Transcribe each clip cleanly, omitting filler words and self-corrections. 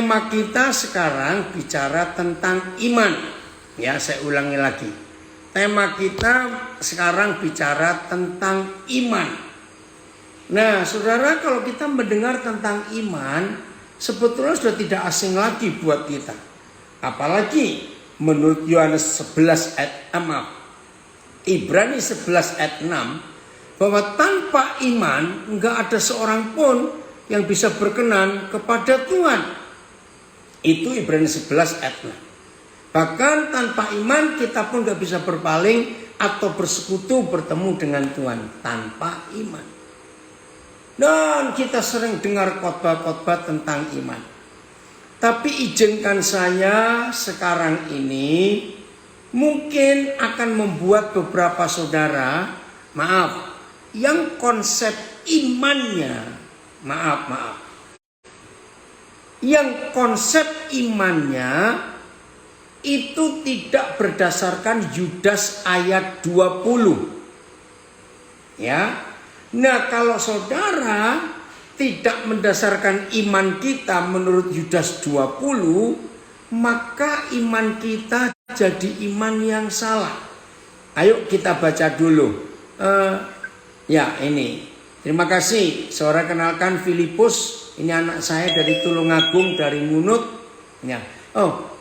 tema kita sekarang bicara tentang iman. Ya, saya ulangi lagi. Tema kita sekarang bicara tentang iman. Nah, saudara, kalau kita mendengar tentang iman, sebetulnya sudah tidak asing lagi buat kita. Apalagi menurut Yohanes 11 ayat 6, Ibrani 11 ayat 6, bahwa tanpa iman enggak ada seorang pun yang bisa berkenan kepada Tuhan. Itu Ibrani 11 ayat 6. Bahkan tanpa iman kita pun gak bisa berpaling atau bersekutu bertemu dengan Tuhan tanpa iman. Dan kita sering dengar khotbah-khotbah tentang iman. Tapi izinkan saya sekarang ini mungkin akan membuat beberapa saudara, yang konsep imannya, yang konsep imannya itu tidak berdasarkan Yudas ayat 20. Ya. Nah, kalau saudara tidak mendasarkan iman kita menurut Yudas 20, maka iman kita jadi iman yang salah. Ayo kita baca dulu. Ya, ini. Terima kasih. Saudara kenalkan Filipus. Ini anak saya dari Tulungagung, dari Ngunut. Ya.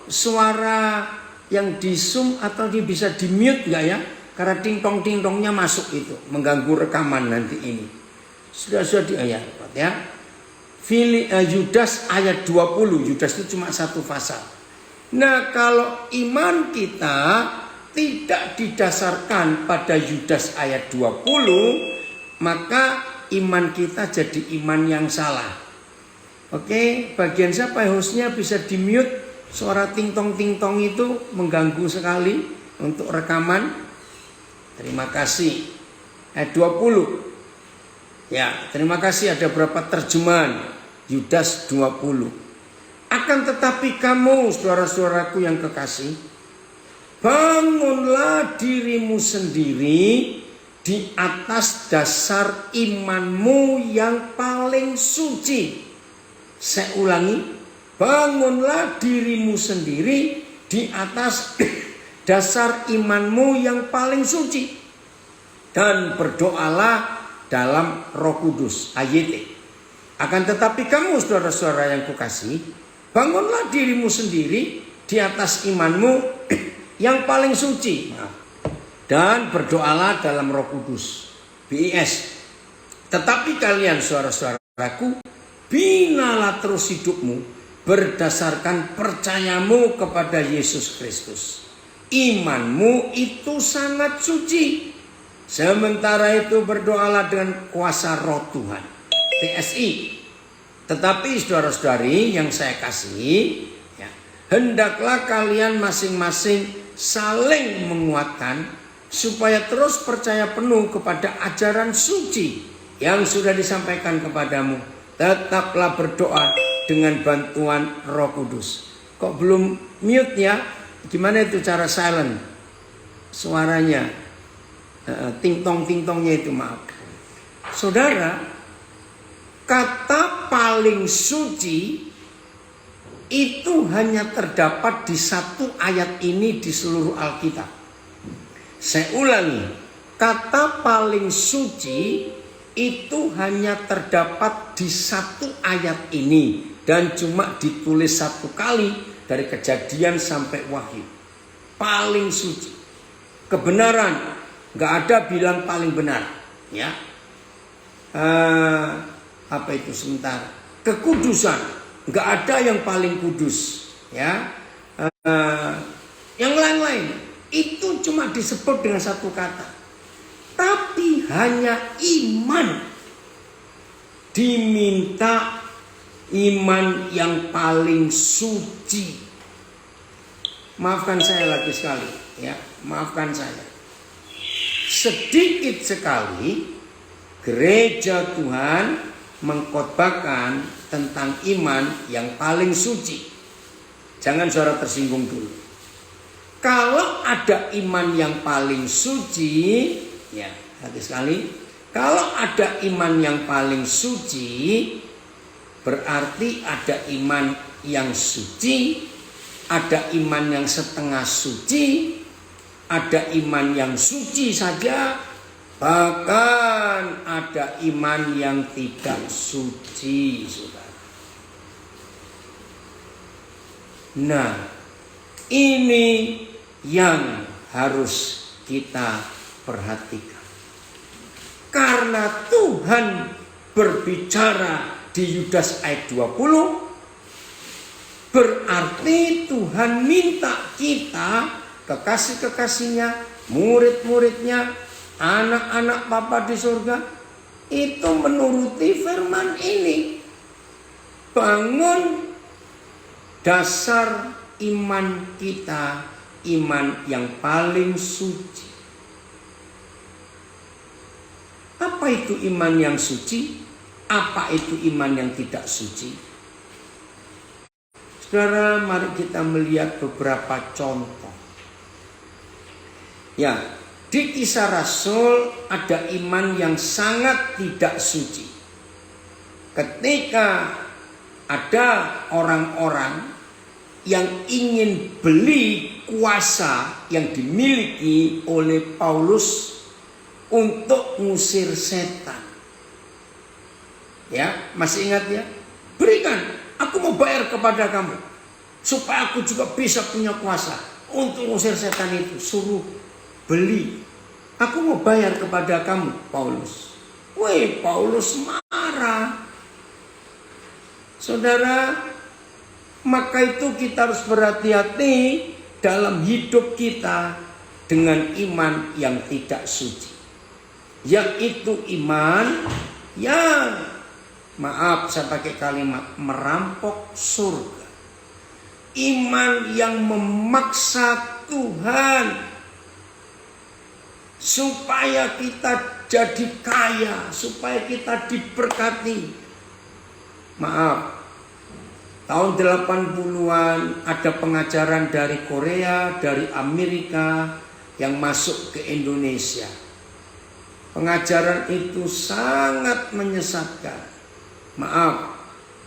Suara yang di zoom atau bisa di mute nggak ya? Karena ting-tongnya masuk itu, mengganggu rekaman nanti ini. Sudah di ayat ya. Yudas ayat 20. Yudas itu cuma satu pasal. Nah, kalau iman kita tidak didasarkan pada Yudas ayat 20, maka iman kita jadi iman yang salah. Oke, bagian siapa hostnya bisa di mute? Suara ting-tong itu mengganggu sekali untuk rekaman. Terima kasih. Ayat 20. Ya, terima kasih ada berapa terjemahan. Yudas 20. Akan tetapi kamu, saudara-saudaraku yang kekasih, bangunlah dirimu sendiri di atas dasar imanmu yang paling suci. Saya ulangi. Bangunlah dirimu sendiri di atas dasar imanmu yang paling suci. Dan berdoalah dalam Roh Kudus. Ayat. Akan tetapi kamu saudara-saudara yang kukasih, bangunlah dirimu sendiri di atas imanmu yang paling suci. Dan berdoalah dalam Roh Kudus. BIS. Tetapi kalian saudara-saudaraku, binalah terus hidupmu berdasarkan percayamu kepada Yesus Kristus. Imanmu itu sangat suci. Sementara itu berdoalah dengan kuasa Roh Tuhan. TSI. Tetapi saudara-saudari yang saya kasih, ya, hendaklah kalian masing-masing saling menguatkan supaya terus percaya penuh kepada ajaran suci yang sudah disampaikan kepadamu. Tetaplah berdoa dengan bantuan Roh Kudus. Kok belum mute ya? Gimana itu cara silent? Suaranya ting-tongnya itu, maaf. Saudara, kata paling suci itu hanya terdapat di satu ayat ini di seluruh Alkitab. Saya ulangi, kata paling suci itu hanya terdapat di satu ayat ini dan cuma ditulis satu kali dari Kejadian sampai Wahyu. Paling suci, kebenaran, nggak ada bilang paling benar, ya. Apa itu sebentar? Kekudusan, nggak ada yang paling kudus, ya. Yang lain-lain itu cuma disebut dengan satu kata. Tapi hanya iman diminta, iman yang paling suci. Maafkan saya lagi sekali, ya, maafkan saya. Sedikit sekali gereja Tuhan mengkhotbahkan tentang iman yang paling suci. Jangan saudara tersinggung dulu. Kalau ada iman yang paling suci, ya, hati sekali. Kalau ada iman yang paling suci, Berarti ada iman yang suci, ada iman yang setengah suci, ada iman yang suci saja, bahkan ada iman yang tidak suci, saudara. Nah, ini yang harus kita perhatikan. Karena Tuhan berbicara di Yudas ayat 20, berarti Tuhan minta kita, kekasih-kekasihnya, murid-muridnya, anak-anak Bapa di surga, itu menuruti firman ini. Bangun dasar iman kita, iman yang paling suci. Apa itu iman yang suci? Apa itu iman yang tidak suci? Saudara, mari kita melihat beberapa contoh. Ya, di Kisah Rasul ada iman yang sangat tidak suci. Ketika ada orang-orang yang ingin beli kuasa yang dimiliki oleh Paulus untuk ngusir setan. Ya, masih ingat ya? Berikan, aku mau bayar kepada kamu supaya aku juga bisa punya kuasa untuk ngusir setan itu. Suruh beli. Aku mau bayar kepada kamu, Paulus. Wih, Paulus marah. Saudara, maka itu kita harus berhati-hati dalam hidup kita dengan iman yang tidak suci. Yaitu iman yang, maaf saya pakai kalimat, merampok surga. Iman yang memaksa Tuhan supaya kita jadi kaya, supaya kita diberkati. Maaf, tahun 80-an ada pengajaran dari Korea, dari Amerika yang masuk ke Indonesia. Pengajaran itu sangat menyesatkan. Maaf,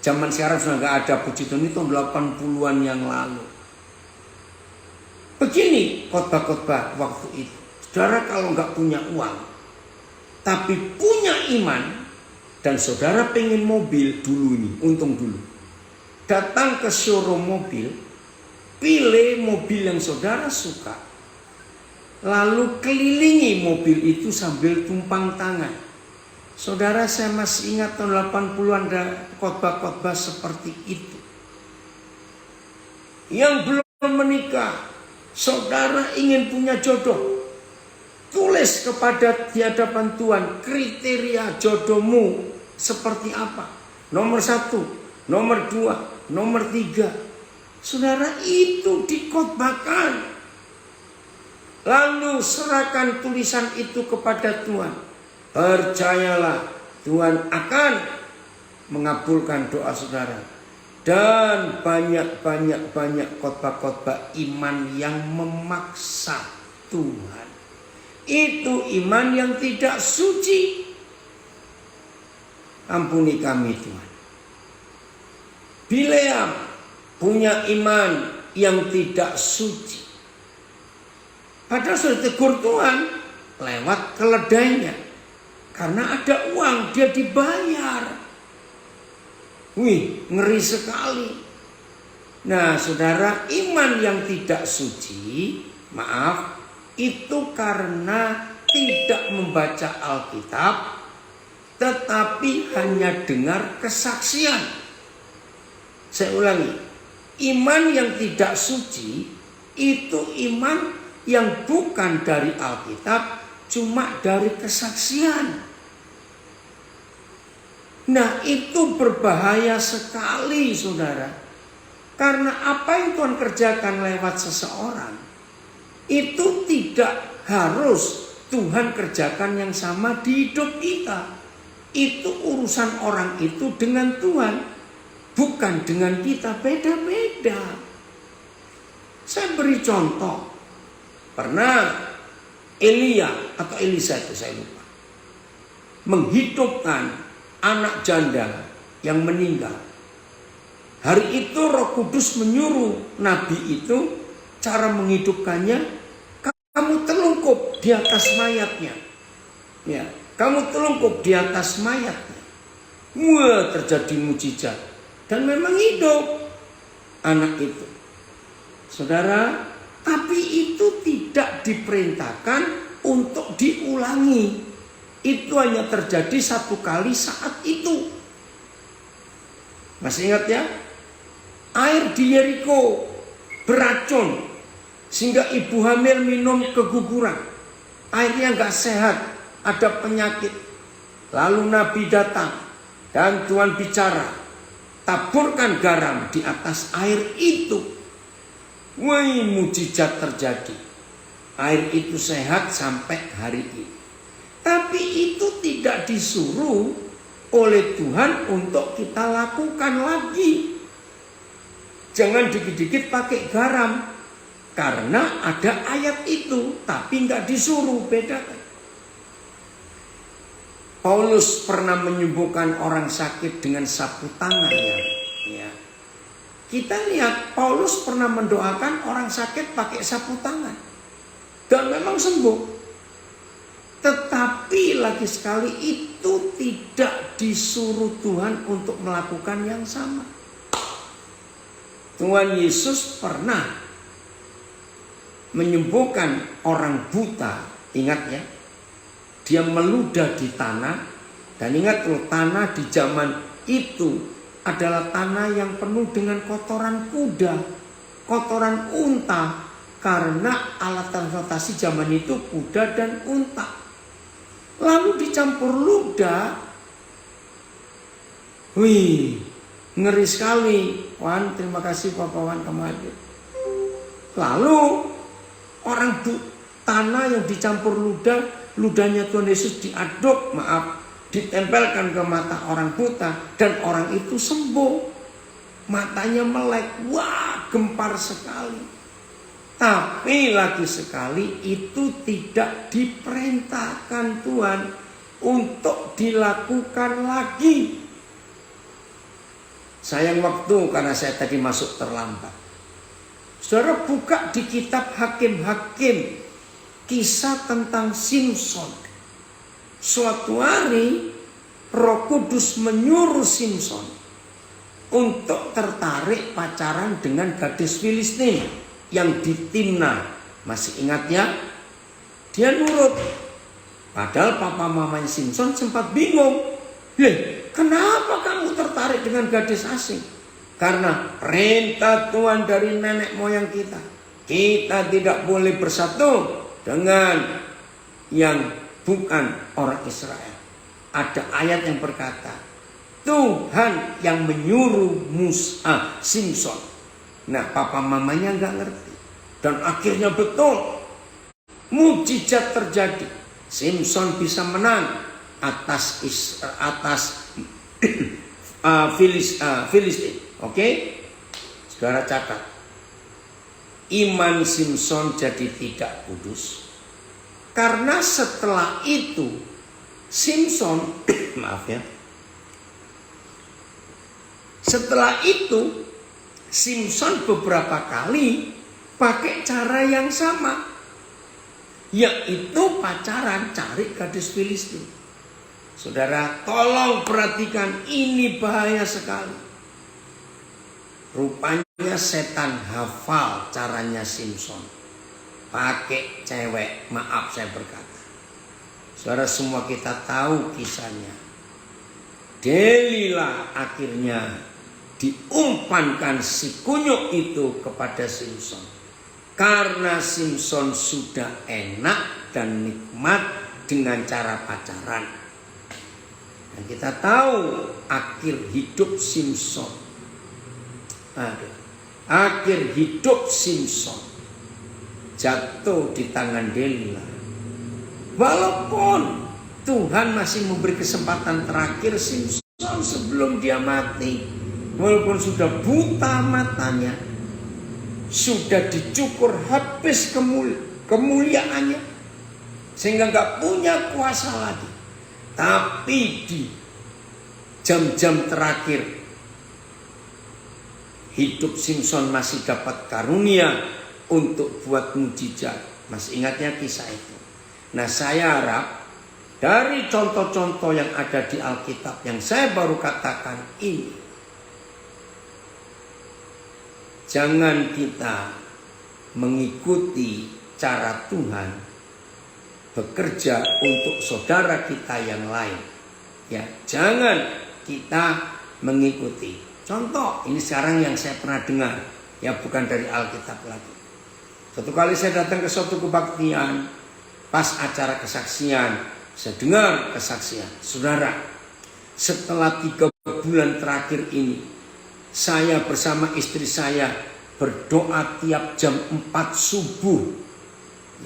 zaman sekarang sudah nggak ada, puji Tuhan, itu tahun 80-an yang lalu. Begini khotbah-khotbah waktu itu. Saudara kalau nggak punya uang, tapi punya iman, dan saudara pengen mobil dulu ini, untung dulu. Datang ke showroom mobil, pilih mobil yang saudara suka, lalu kelilingi mobil itu sambil tumpang tangan. Saudara, saya masih ingat tahun 80-an ada khotbah-khotbah seperti itu. Yang belum menikah, saudara ingin punya jodoh, tulis kepada di hadapan Tuhan kriteria jodohmu seperti apa. Nomor 1, nomor 2, nomor 3. Saudara, itu dikhotbahkan. Lalu serahkan tulisan itu kepada Tuhan. Percayalah, Tuhan akan mengabulkan doa saudara. Dan banyak khotbah-khotbah iman yang memaksa Tuhan. Itu iman yang tidak suci. Ampuni kami Tuhan. Bileam punya iman yang tidak suci. Padahal sudah tegur Tuhan lewat keledainya. Karena ada uang, dia dibayar. Wih, ngeri sekali. Nah saudara, iman yang tidak suci, maaf, itu karena tidak membaca Alkitab, tetapi hanya dengar kesaksian. Saya ulangi, iman yang tidak suci itu iman yang bukan dari Alkitab, cuma dari kesaksian. Nah itu berbahaya sekali saudara. Karena apa yang Tuhan kerjakan lewat seseorang, itu tidak harus Tuhan kerjakan yang sama di hidup kita. Itu urusan orang itu dengan Tuhan, bukan dengan kita, beda-beda. Saya beri contoh. Pernah Elia atau Elisa itu saya lupa, menghidupkan anak janda yang meninggal Hari itu Roh Kudus menyuruh nabi itu cara menghidupkannya, kamu telungkup di atas mayatnya. Ya, kamu telungkup di atas mayatnya. Wah, terjadi mujizat. Dan memang hidup anak itu. Saudara, tapi itu tidak diperintahkan untuk diulangi. Itu hanya terjadi satu kali saat itu. Masih ingat ya? Air di Yeriko beracun sehingga ibu hamil minum keguguran. Airnya nggak sehat, ada penyakit. Lalu Nabi datang dan Tuhan bicara, taburkan garam di atas air itu. Wah, mujizat terjadi. Air itu sehat sampai hari ini. Tapi itu tidak disuruh oleh Tuhan untuk kita lakukan lagi. Jangan dikit-dikit pakai garam. Karena ada ayat itu, tapi nggak disuruh, bedakan. Paulus pernah menyembuhkan orang sakit dengan sapu tangannya. Ya. Kita lihat Paulus pernah mendoakan orang sakit pakai sapu tangan. Dan memang sembuh. Tetapi lagi sekali itu tidak disuruh Tuhan untuk melakukan yang sama. Tuhan Yesus pernah menyembuhkan orang buta. Ingat ya, dia meludah di tanah. Dan ingat loh, tanah di zaman itu adalah tanah yang penuh dengan kotoran kuda, kotoran unta. Karena alat transportasi zaman itu kuda dan unta. Lalu dicampur ludah. Wih, ngeri sekali. Wan, terima kasih Bapak Wan kamu hadir. Lalu orang tanah yang dicampur ludah, ludahnya Tuhan Yesus diaduk, ditempelkan ke mata orang buta dan orang itu sembuh. Matanya melek, wah gempar sekali. Tapi lagi sekali itu tidak diperintahkan Tuhan untuk dilakukan lagi. Sayang waktu karena saya tadi masuk terlambat. Saudara buka di kitab Hakim-Hakim kisah tentang Simson. Suatu hari Roh Kudus menyuruh Simson untuk tertarik pacaran dengan gadis Filistin yang di Timna. Masih ingat ya? Dia nurut. Padahal papa mamanya Simson sempat bingung. Kenapa kamu tertarik dengan gadis asing? Karena perintah Tuhan dari nenek moyang kita. Kita tidak boleh bersatu dengan yang bukan orang Israel. Ada ayat yang berkata, Tuhan yang menyuruh Simson. Nah, papa mamanya nggak ngerti. Dan akhirnya betul, mujizat terjadi. Simson bisa menang atas Filistin. Oke? Saudara catat. Iman Simson jadi tidak kudus. Karena setelah itu Simson maaf ya. Setelah itu Simson beberapa kali pakai cara yang sama, yaitu pacaran cari gadis Filistin. Saudara, tolong perhatikan, ini bahaya sekali. Rupanya setan hafal caranya Simson. Pakai cewek, maaf saya berkata. Saudara, semua kita tahu kisahnya. Delila akhirnya diumpankan si kunyuk itu kepada Simson. Karena Simson sudah enak dan nikmat dengan cara pacaran. Dan kita tahu akhir hidup Simson. Akhir hidup Simson jatuh di tangan Delila. Walaupun Tuhan masih memberi kesempatan terakhir Simson sebelum dia mati. Walaupun sudah buta matanya, sudah dicukur habis kemuliaannya, sehingga gak punya kuasa lagi. Tapi di jam-jam terakhir hidup Simpson masih dapat karunia untuk buat mujizat. Masih ingatnya kisah itu? Nah, saya harap dari contoh-contoh yang ada di Alkitab yang saya baru katakan ini, jangan kita mengikuti cara Tuhan bekerja untuk saudara kita yang lain. Ya, jangan kita mengikuti. Contoh, ini sekarang yang saya pernah dengar, ya bukan dari Alkitab lagi. Suatu kali saya datang ke suatu kebaktian, pas acara kesaksian, saya dengar kesaksian. Saudara, setelah 3 bulan terakhir ini, saya bersama istri saya berdoa tiap jam 4 subuh.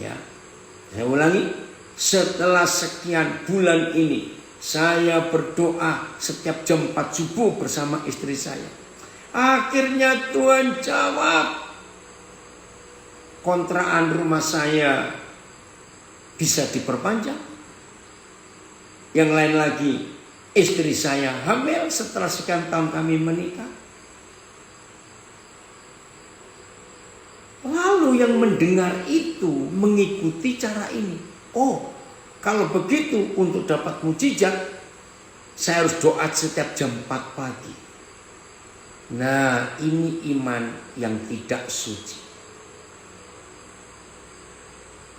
Ya, saya ulangi, setelah sekian bulan ini, saya berdoa setiap jam 4 subuh bersama istri saya. Akhirnya Tuhan jawab. Kontrakan rumah saya bisa diperpanjang. Yang lain lagi, istri saya hamil setelah sekian tahun kami menikah. Lalu yang mendengar itu mengikuti cara ini. Oh, kalau begitu untuk dapat mujizat, saya harus doa setiap jam 4 pagi. Nah, ini iman yang tidak suci.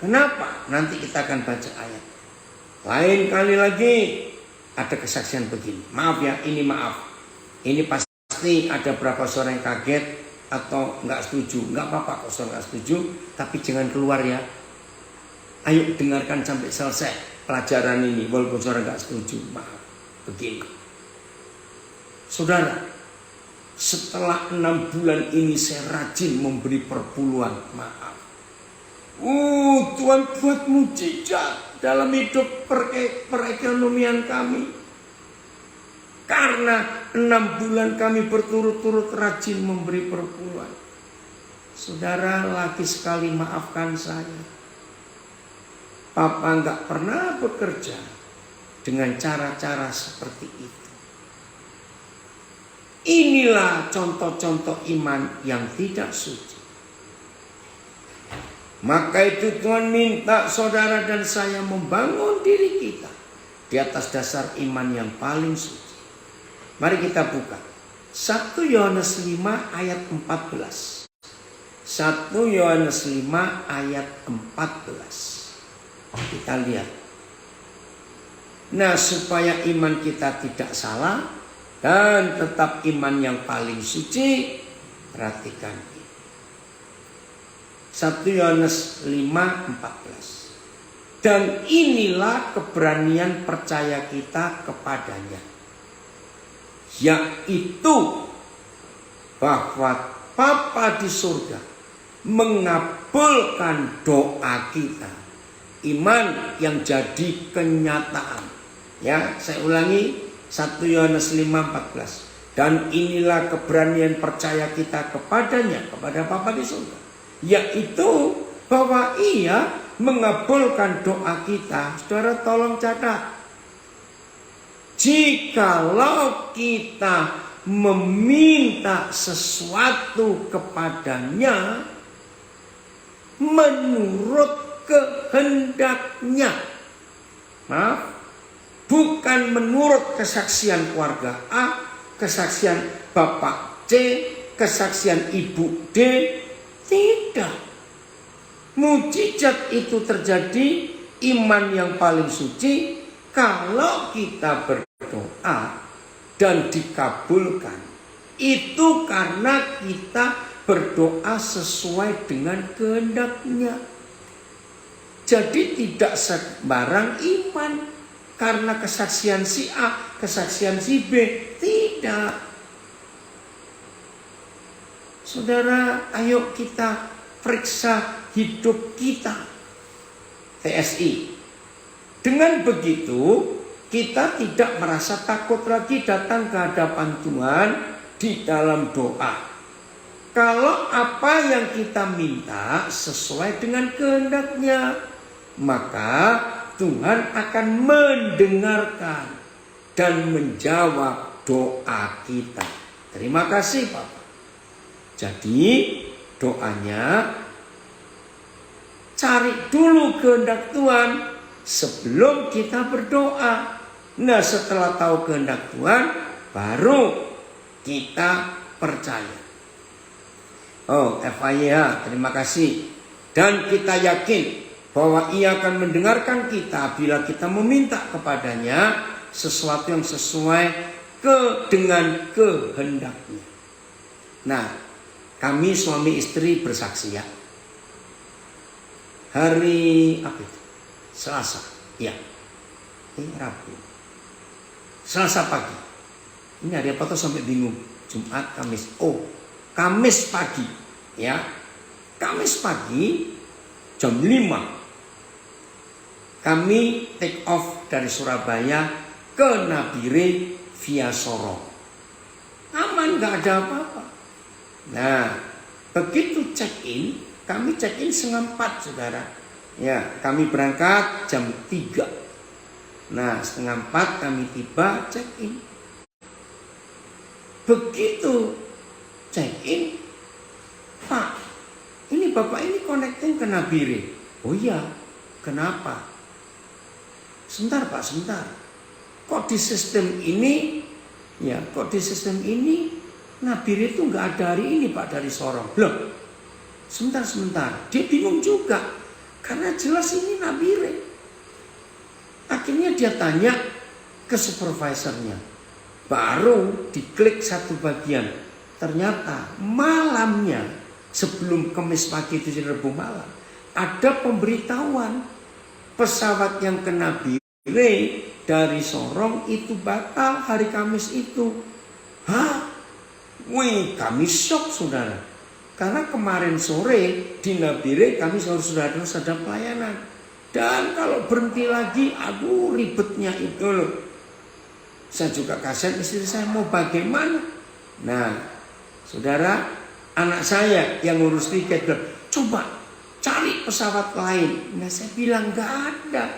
Kenapa? Nanti kita akan baca ayat. Lain kali lagi ada kesaksian begini. Maaf ya, ini maaf. Ini pasti ada berapa orang yang kaget atau nggak setuju. Nggak apa-apa kalau saudara nggak setuju, tapi jangan keluar ya. Ayo dengarkan sampai selesai pelajaran ini, walaupun saudara nggak setuju. Maaf, begini. Saudara, setelah 6 bulan ini saya rajin memberi perpuluhan. Maaf. Tuhan buat mujizat dalam hidup perekonomian kami. Karena 6 bulan kami berturut-turut rajin memberi perpuluhan. Saudara, lagi sekali maafkan saya. Papa nggak pernah bekerja dengan cara-cara seperti itu. Inilah contoh-contoh iman yang tidak suci. Maka itu Tuhan minta saudara dan saya membangun diri kita di atas dasar iman yang paling suci. Mari kita buka 1 Yohanes 5 ayat 14. 1 Yohanes 5 ayat 14. Kita lihat. Nah, supaya iman kita tidak salah dan tetap iman yang paling suci, perhatikan. 1 Yohanes 5:14. Dan inilah keberanian percaya kita kepadanya, yaitu bahwa Bapa di surga mengabulkan doa kita. Iman yang jadi kenyataan. Ya, saya ulangi 1 Yohanes 5:14. Dan inilah keberanian percaya kita kepadanya, kepada Bapa di surga, yaitu bahwa Ia mengabulkan doa kita. Saudara tolong catat. Jikalau kita meminta sesuatu kepadanya menurut kehendaknya. Maaf, bukan menurut kesaksian keluarga A, kesaksian Bapak C, kesaksian Ibu D. Tidak. Mujizat itu terjadi, iman yang paling suci, kalau kita berdoa dan dikabulkan. Itu karena kita berdoa sesuai dengan kehendaknya. Jadi tidak sembarang iman karena kesaksian si A, kesaksian si B. Tidak. Saudara, ayo kita periksa hidup kita. TSI. Dengan begitu, kita tidak merasa takut lagi datang ke hadapan Tuhan di dalam doa. Kalau apa yang kita minta sesuai dengan kehendaknya, maka Tuhan akan mendengarkan dan menjawab doa kita. Terima kasih Bapak. Jadi doanya cari dulu kehendak Tuhan sebelum kita berdoa. Nah, setelah tahu kehendak Tuhan baru kita percaya. Oh, FIH, terima kasih. Dan kita yakin bahwa Ia akan mendengarkan kita bila kita meminta kepadanya sesuatu yang sesuai dengan kehendaknya. Nah, kami suami istri bersaksi ya. Hari apa itu? Selasa, ya. Rabu. Selasa pagi. Ini hari apa tuh sampai bingung. Jumat, Kamis. Oh, Kamis pagi, ya. Kamis pagi jam 5. Kami take off dari Surabaya ke Nabire via Sorong. Aman, gak ada apa-apa. Nah, begitu check-in, kami check-in 3:30, saudara. Ya, kami berangkat jam 3. Nah, 3:30 kami tiba check-in. Begitu check-in, Pak, ini Bapak ini connecting ke Nabire. Oh iya, kenapa? Sebentar Pak, sebentar. Kok di sistem ini, Nabire itu nggak ada hari ini Pak dari Sorong. Loh, sebentar. Dia bingung juga, karena jelas ini Nabire. Akhirnya dia tanya ke supervisornya. Baru diklik satu bagian. Ternyata malamnya sebelum Kamis pagi itu jadi Rabu malam, ada pemberitahuan pesawat yang ke Nabire dari Sorong itu batal hari Kamis itu. Hah? Wih, kami shock saudara. Karena kemarin sore di Nabire kami harus sudah ada pelayanan. Dan kalau berhenti lagi, aduh ribetnya itu loh. Saya juga kasihan istri saya mau bagaimana. Nah, saudara, anak saya yang ngurus tiket bilang, coba cari pesawat lain. Nah, saya bilang gak ada.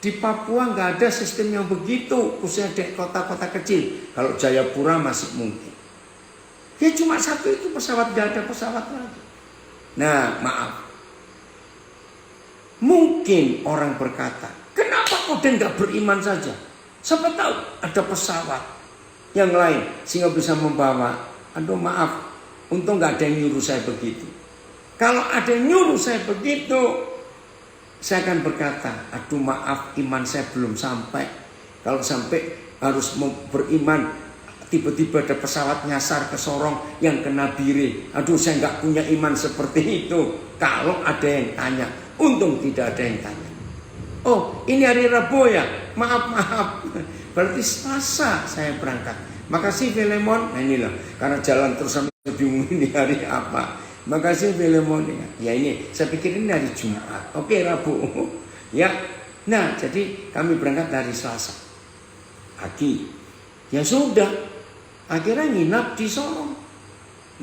Di Papua gak ada sistem yang begitu. Khususnya di kota-kota kecil. Kalau Jayapura masih mungkin. Ya cuma satu itu pesawat, gak ada pesawat lagi. Nah, maaf. Mungkin orang berkata, kenapa kau gak beriman saja? Siapa tahu ada pesawat yang lain sehingga bisa membawa. Aduh maaf, untung gak ada yang nyuruh saya begitu. Kalau ada yang nyuruh saya begitu, saya akan berkata, aduh maaf, iman saya belum sampai. Kalau sampai harus beriman, tiba-tiba ada pesawat nyasar ke Sorong yang ke Nabire. Aduh, saya nggak punya iman seperti itu. Kalau ada yang tanya, untung tidak ada yang tanya. Oh, ini hari Rabu ya? Maaf. Berarti Selasa saya berangkat. Makasih Filemon. Nah inilah, karena jalan terus sampai bingung ini hari apa. Makasih Filemon. Ya ini, saya pikir ini hari Jumat. Oke, Rabu. Ya. Nah, jadi kami berangkat dari Selasa pagi. Ya sudah. Akhirnya nginap di Sorong.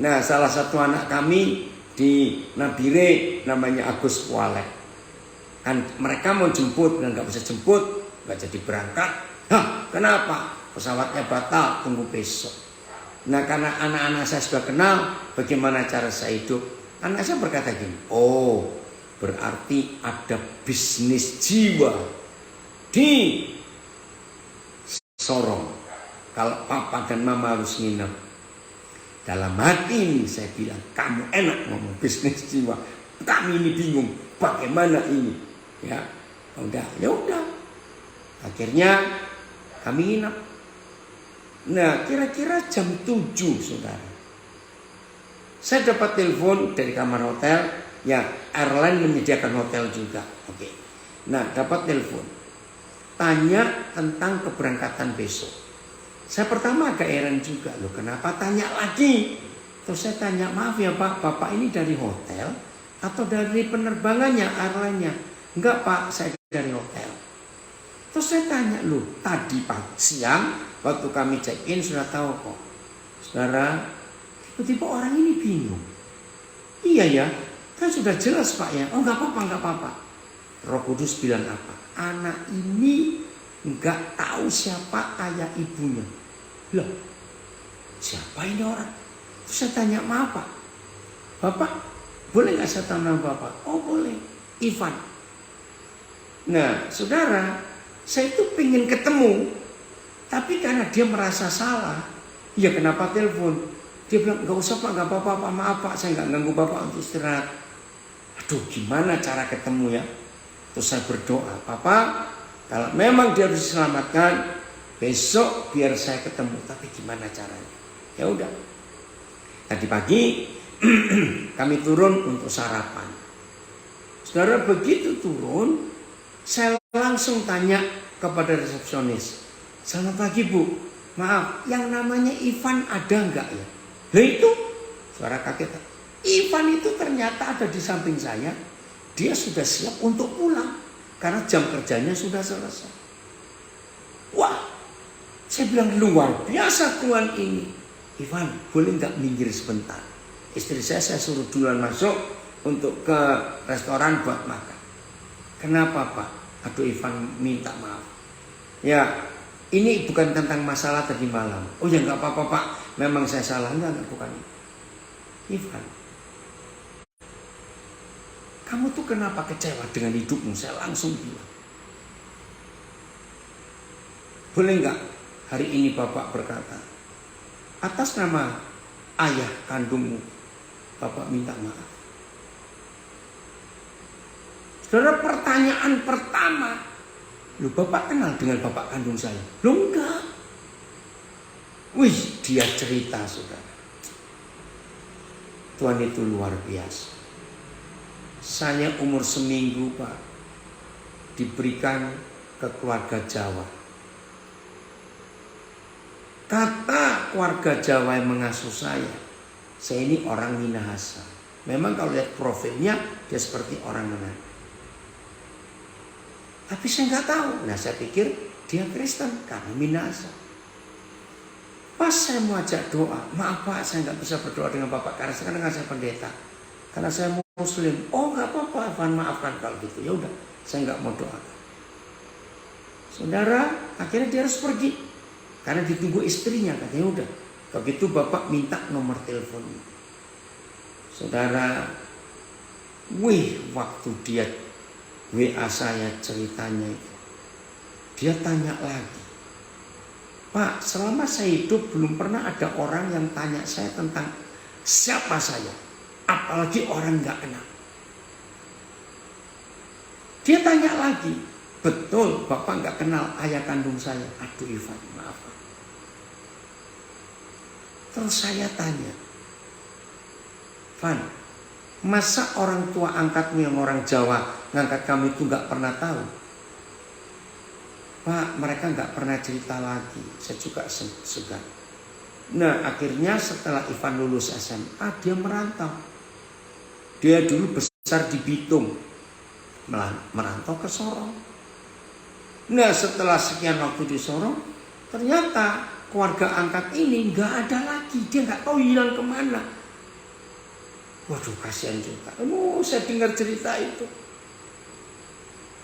Nah, salah satu anak kami di Nabire namanya Agus Walek. Kan mereka mau jemput dan nggak bisa jemput, nggak jadi berangkat. Hah, kenapa? Pesawatnya batal, tunggu besok. Nah, karena anak-anak saya sudah kenal bagaimana cara saya hidup, anak saya berkata gini, oh berarti ada bisnis jiwa di Sorong. Kalau papa dan mama harus nginep. Dalam hati ini saya bilang, kamu enak ngomong bisnis jiwa. Kami ini bingung, bagaimana ini? Ya udah. Akhirnya kami nginep. Nah, kira-kira jam 7, saudara. Saya dapat telepon dari kamar hotel. Ya, airline menyediakan hotel juga. Oke. Nah, dapat telepon. Tanya tentang keberangkatan besok. Saya pertama agak heran juga, loh kenapa tanya lagi? Terus saya tanya, maaf ya Pak, Bapak ini dari hotel atau dari penerbangannya, airline-nya? Enggak Pak, saya dari hotel. Terus saya tanya, loh tadi siang waktu kami check-in sudah tahu kok. Saudara, tiba-tiba orang ini bingung. Iya ya, kan sudah jelas Pak ya. Oh enggak apa-apa. Roh Kudus bilang apa? Anak ini nggak tahu siapa ayah ibunya. Loh, siapa ini orang? Terus saya tanya, maaf Pak, Bapak, boleh nggak saya tahu nama Bapak? Oh boleh, Ivan. Nah saudara, saya itu pengen ketemu, tapi karena dia merasa salah, ya kenapa telepon? Dia bilang, nggak usah Pak, nggak apa-apa Pak, maaf Pak, saya nggak ganggu Bapak untuk istirahat. Aduh, gimana cara ketemu ya? Terus saya berdoa, Papa, kalau memang dia harus diselamatkan, besok biar saya ketemu. Tapi gimana caranya? Ya udah. Tadi pagi kami turun untuk sarapan. Saudara, begitu turun, saya langsung tanya kepada resepsionis, selamat pagi Bu, maaf, yang namanya Ivan ada nggak ya? Lah itu, suara kaget. Ivan itu ternyata ada di samping saya. Dia sudah siap untuk pulang karena jam kerjanya sudah selesai. Wah, saya bilang luar biasa Tuhan ini. Ivan, boleh nggak minggir sebentar? Istri saya suruh duluan masuk untuk ke restoran buat makan. Kenapa Pak? Aduh Ivan minta maaf. Ya, ini bukan tentang masalah tadi malam. Oh ya nggak apa-apa Pak. Memang saya salah, enggak bukan itu. Ivan, kamu tuh kenapa kecewa dengan hidupmu? Saya langsung bilang, boleh nggak hari ini Bapak berkata, atas nama ayah kandungmu, Bapak minta maaf. Saudara, pertanyaan pertama, lu Bapak kenal dengan Bapak kandung saya? Lu enggak. Wih, dia cerita saudara. Tuhan itu luar biasa. Saya umur seminggu Pak diberikan ke keluarga Jawa. Kata keluarga Jawa yang mengasuh saya ini orang Minahasa. Memang kalau lihat profilnya dia seperti orang Manado. Tapi saya nggak tahu. Nah saya pikir dia Kristen karena Minahasa. Pas saya mau ajak doa, maaf Pak, saya nggak bisa berdoa dengan Bapak karena sekarang saya pendeta, karena saya Muslim. Oh nggak apa-apa, Evan maafkan kalau gitu. Ya udah, saya nggak mau doa. Saudara, akhirnya dia harus pergi karena ditunggu istrinya. Katanya udah, begitu Bapak minta nomor teleponnya. Saudara, waktu dia WA saya ceritanya itu, dia tanya lagi. Pak, selama saya hidup belum pernah ada orang yang tanya saya tentang siapa saya. Apalagi orang gak kenal. Dia tanya lagi, betul Bapak gak kenal ayah kandung saya? Aduh Ivan, maaf. Terus saya tanya, Van, masa orang tua angkatmu yang orang Jawa ngangkat kamu itu gak pernah tahu? Pak, mereka nggak pernah cerita lagi. Saya juga segan. Nah, akhirnya setelah Ivan lulus SMA, dia merantau. Dia dulu besar di Bitung, merantau ke Sorong. Nah, setelah sekian waktu di Sorong, ternyata keluarga angkat ini nggak ada lagi. Dia nggak tahu hilang kemana. Waduh, kasihan juga. Saya dengar cerita itu.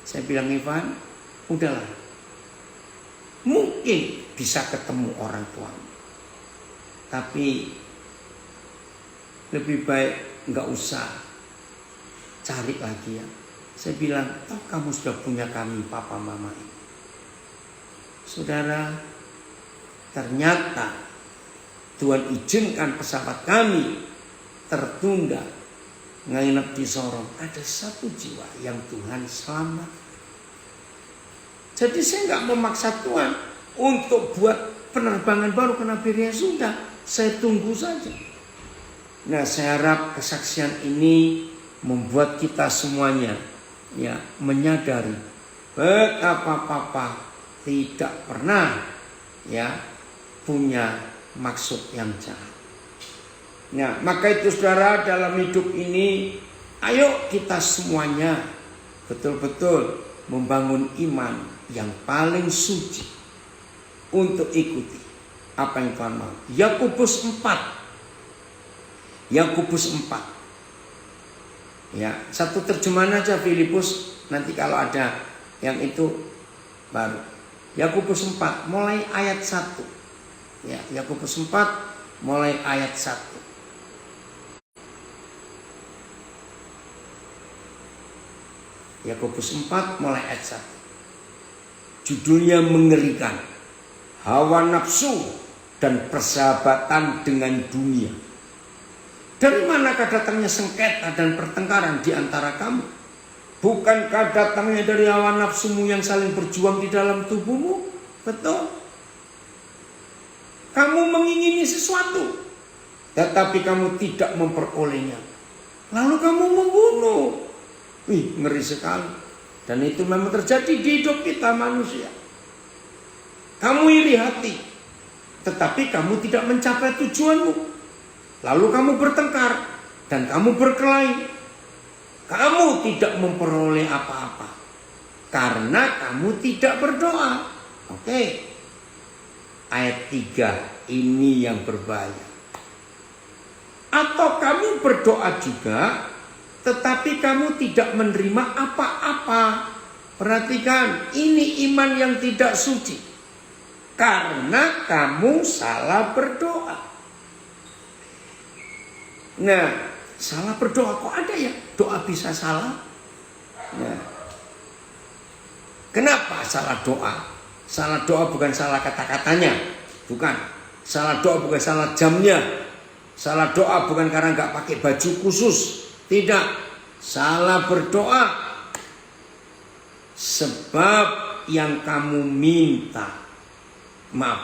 Saya bilang, Ivan, udahlah. Mungkin bisa ketemu orang tuamu, tapi lebih baik nggak usah cari lagi ya. Saya bilang, toh kamu sudah punya kami, papa mama ini. Saudara, ternyata Tuhan izinkan pesawat kami tertunda nginep di Sorong. Ada satu jiwa yang Tuhan selamat. Jadi saya nggak memaksa Tuhan untuk buat penerbangan baru ke Nigeria, sudah, saya tunggu saja. Nah, saya harap kesaksian ini membuat kita semuanya ya menyadari betapa Papa tidak pernah ya punya maksud yang jahat. Nah, maka itu saudara, dalam hidup ini ayo kita semuanya betul-betul membangun iman yang paling suci untuk ikuti apa yang Tuhan mau. Yakobus 4. Ya, satu terjemahan aja Filipus, nanti kalau ada yang itu baru. Yakobus 4 mulai ayat 1. Ya, Yakobus 4 mulai ayat 1. Yakobus 4 mulai ayat 1. Judulnya mengerikan. Hawa nafsu dan persahabatan dengan dunia. Dari manakah datangnya sengketa dan pertengkaran di antara kamu? Bukankah datangnya dari hawa nafsumu yang saling berjuang di dalam tubuhmu? Betul. Kamu mengingini sesuatu, tetapi kamu tidak memperolehnya. Lalu kamu membunuh. Wih, ngeri sekali. Dan itu memang terjadi di hidup kita manusia. Kamu iri hati, tetapi kamu tidak mencapai tujuanmu. Lalu kamu bertengkar dan kamu berkelahi. Kamu tidak memperoleh apa-apa karena kamu tidak berdoa. Oke. Ayat 3 ini yang berbahaya. Atau kamu berdoa juga, tetapi kamu tidak menerima apa-apa. Perhatikan, ini iman yang tidak suci. Karena kamu salah berdoa. Nah, salah berdoa kok ada ya? Doa bisa salah. Nah, kenapa salah doa? Salah doa bukan salah kata-katanya, bukan. Salah doa bukan salah jamnya. Salah doa bukan karena nggak pakai baju khusus, tidak. Salah berdoa sebab yang kamu minta,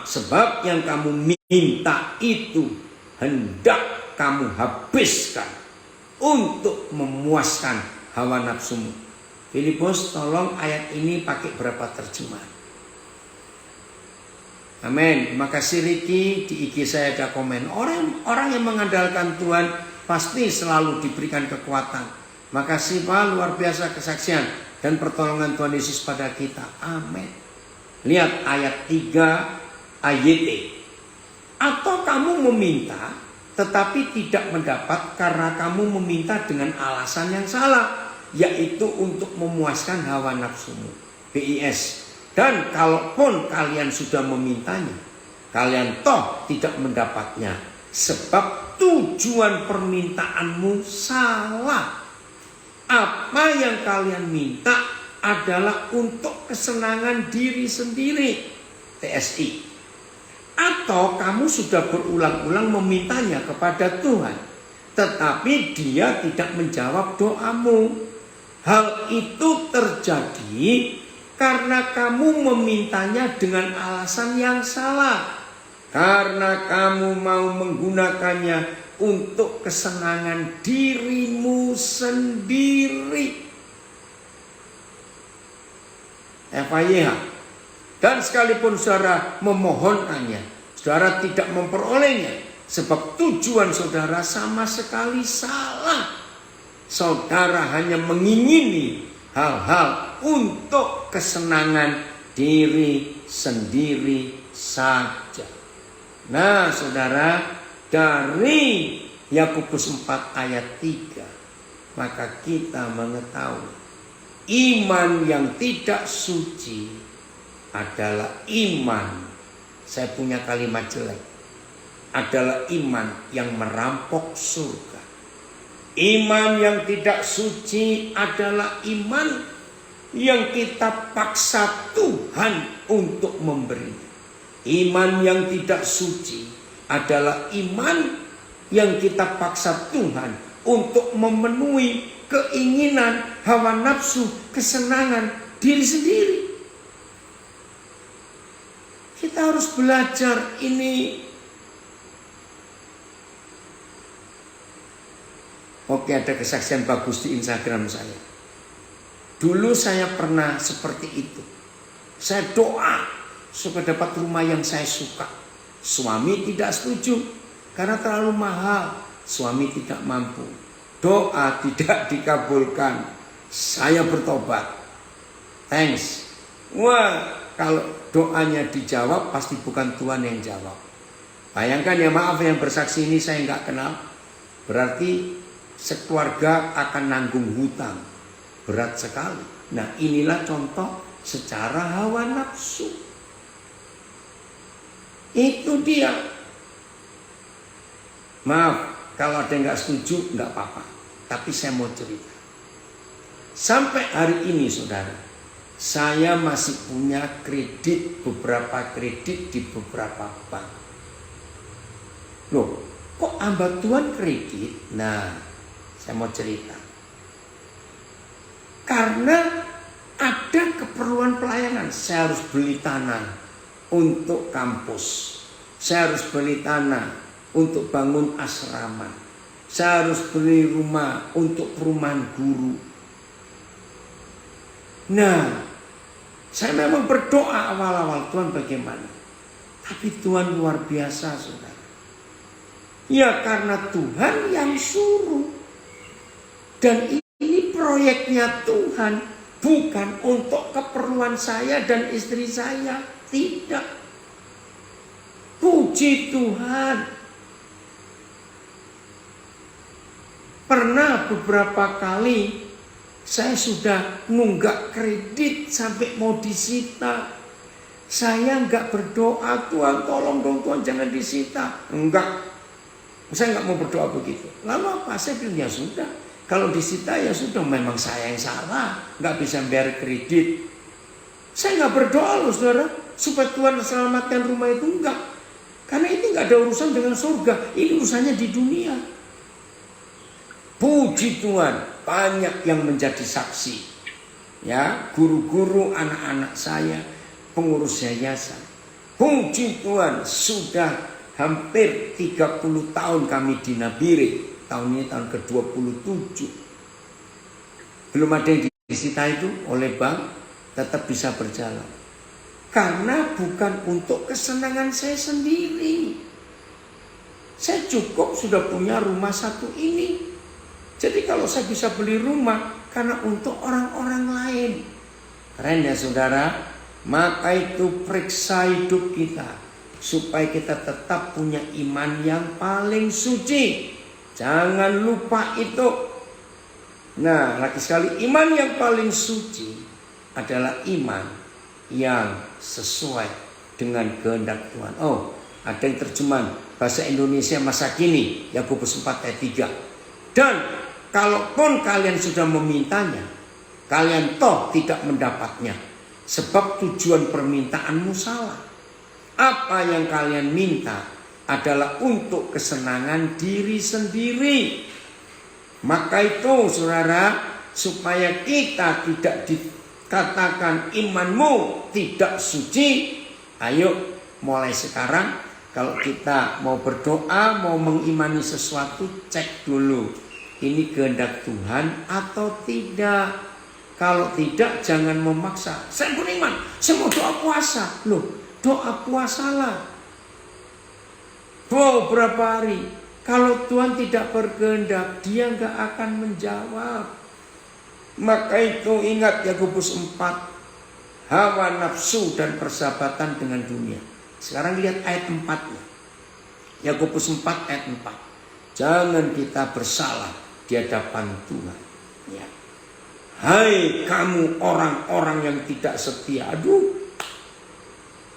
sebab yang kamu minta itu hendak kamu habiskan untuk memuaskan hawa nafsumu. Filipus, tolong ayat ini pakai berapa terjemahan? Amin. Makasih Ricky, di IG saya ada komen. Orang yang mengandalkan Tuhan pasti selalu diberikan kekuatan. Makasih Pak, luar biasa kesaksian dan pertolongan Tuhan Yesus pada kita. Amin. Lihat ayat 3 ayat E. Atau kamu meminta tetapi tidak mendapat karena kamu meminta dengan alasan yang salah, yaitu untuk memuaskan hawa nafsumu. BIS. Dan kalaupun kalian sudah memintanya, kalian toh tidak mendapatnya, sebab tujuan permintaanmu salah. Apa yang kalian minta adalah untuk kesenangan diri sendiri. TSI. Atau kamu sudah berulang-ulang memintanya kepada Tuhan, tetapi Dia tidak menjawab doamu. Hal itu terjadi karena kamu memintanya dengan alasan yang salah. Karena kamu mau menggunakannya untuk kesenangan dirimu sendiri. FYH. Dan sekalipun saudara memohonkannya, saudara tidak memperolehnya, sebab tujuan saudara sama sekali salah. Saudara hanya mengingini hal-hal untuk kesenangan diri sendiri saja. Nah saudara, dari Yakobus 4 ayat 3, maka kita mengetahui iman yang tidak suci adalah iman, saya punya kalimat jelek, adalah iman yang merampok surga. Iman yang tidak suci adalah iman yang kita paksa Tuhan untuk memberi. Iman yang tidak suci adalah iman yang kita paksa Tuhan untuk memenuhi keinginan, hawa nafsu, kesenangan diri sendiri. Kita harus belajar ini. Oke, ada kesaksian bagus di Instagram saya. Dulu saya pernah seperti itu. Saya doa supaya dapat rumah yang saya suka. Suami tidak setuju karena terlalu mahal. Suami tidak mampu. Doa tidak dikabulkan. Saya bertobat. Thanks. Wah, kalau doanya dijawab pasti bukan Tuhan yang jawab. Bayangkan ya, maaf yang bersaksi ini saya nggak kenal. Berarti sekeluarga akan nanggung hutang. Berat sekali. Nah inilah contoh secara hawa nafsu. Itu dia. Maaf kalau ada yang nggak setuju nggak apa-apa. Tapi saya mau cerita. Sampai hari ini saudara, saya masih punya beberapa kredit di beberapa bank. Loh, kok hamba Tuhan kredit? Nah, saya mau cerita. Karena ada keperluan pelayanan, saya harus beli tanah untuk kampus. Saya harus beli tanah untuk bangun asrama. Saya harus beli rumah untuk perumahan guru. Nah, saya memang berdoa awal-awal, Tuhan bagaimana? Tapi Tuhan luar biasa, saudara. Ya karena Tuhan yang suruh. Dan ini proyeknya Tuhan, bukan untuk keperluan saya dan istri saya. Tidak. Puji Tuhan. Pernah beberapa kali saya sudah nunggak kredit sampai mau disita. Saya enggak berdoa, Tuhan tolong dong Tuhan jangan disita. Enggak. Saya enggak mau berdoa begitu. Lalu apa? Saya bilang ya sudah. Kalau disita ya sudah, memang saya yang salah. Enggak bisa bayar kredit. Saya enggak berdoa loh saudara. Supaya Tuhan selamatkan rumah itu, enggak. Karena ini enggak ada urusan dengan surga. Ini urusannya di dunia. Puji Tuhan, banyak yang menjadi saksi. Ya, guru-guru, anak-anak saya, pengurus yayasan. Puji Tuhan, sudah hampir 30 tahun kami di Nabire. Tahun ini tahun ke-27. Belum ada yang disita itu oleh bank, tetap bisa berjalan. Karena bukan untuk kesenangan saya sendiri. Saya cukup sudah punya rumah satu ini. Jadi kalau saya bisa beli rumah karena untuk orang-orang lain. Keren ya saudara. Maka itu periksa hidup kita. Supaya kita tetap punya iman yang paling suci. Jangan lupa itu. Nah, lagi sekali, iman yang paling suci adalah iman yang sesuai dengan kehendak Tuhan. Oh, ada yang terjemahan bahasa Indonesia masa kini, Yakobus 4 ayat 3. Dan kalaupun kalian sudah memintanya, kalian toh tidak mendapatnya. Sebab tujuan permintaanmu salah. Apa yang kalian minta adalah untuk kesenangan diri sendiri. Maka itu saudara, supaya kita tidak dikatakan imanmu tidak suci. Ayo mulai sekarang kalau kita mau berdoa, mau mengimani sesuatu, cek dulu. Ini kehendak Tuhan atau tidak. Kalau tidak jangan memaksa. Saya beriman, saya mau doa puasa. Loh, doa puasalah. Wow, berapa hari? Kalau Tuhan tidak berkehendak, dia nggak akan menjawab. Maka itu ingat Yakobus 4. Hawa nafsu dan persahabatan dengan dunia. Sekarang lihat ayat 4-nya. Yakobus 4 ayat 4. Jangan kita bersalah di hadapan Tuhan. Ya. Hai kamu orang-orang yang tidak setia. Aduh.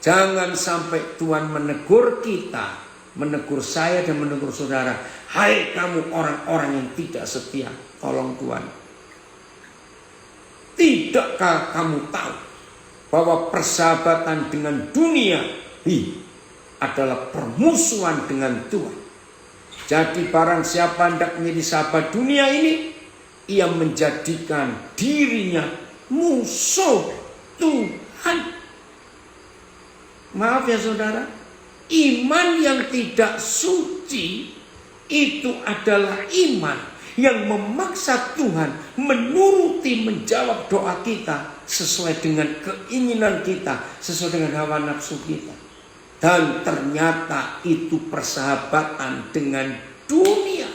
Jangan sampai Tuhan menegur kita. Menegur saya dan menegur saudara. Hai kamu orang-orang yang tidak setia. Tolong Tuhan. Tidakkah kamu tahu bahwa persahabatan dengan dunia adalah permusuhan dengan Tuhan. Jadi barang siapa hendak menjadi sahabat dunia ini, ia menjadikan dirinya musuh Tuhan. Maaf ya saudara, iman yang tidak suci itu adalah iman yang memaksa Tuhan menuruti menjawab doa kita sesuai dengan keinginan kita, sesuai dengan hawa nafsu kita. Dan ternyata itu persahabatan dengan dunia.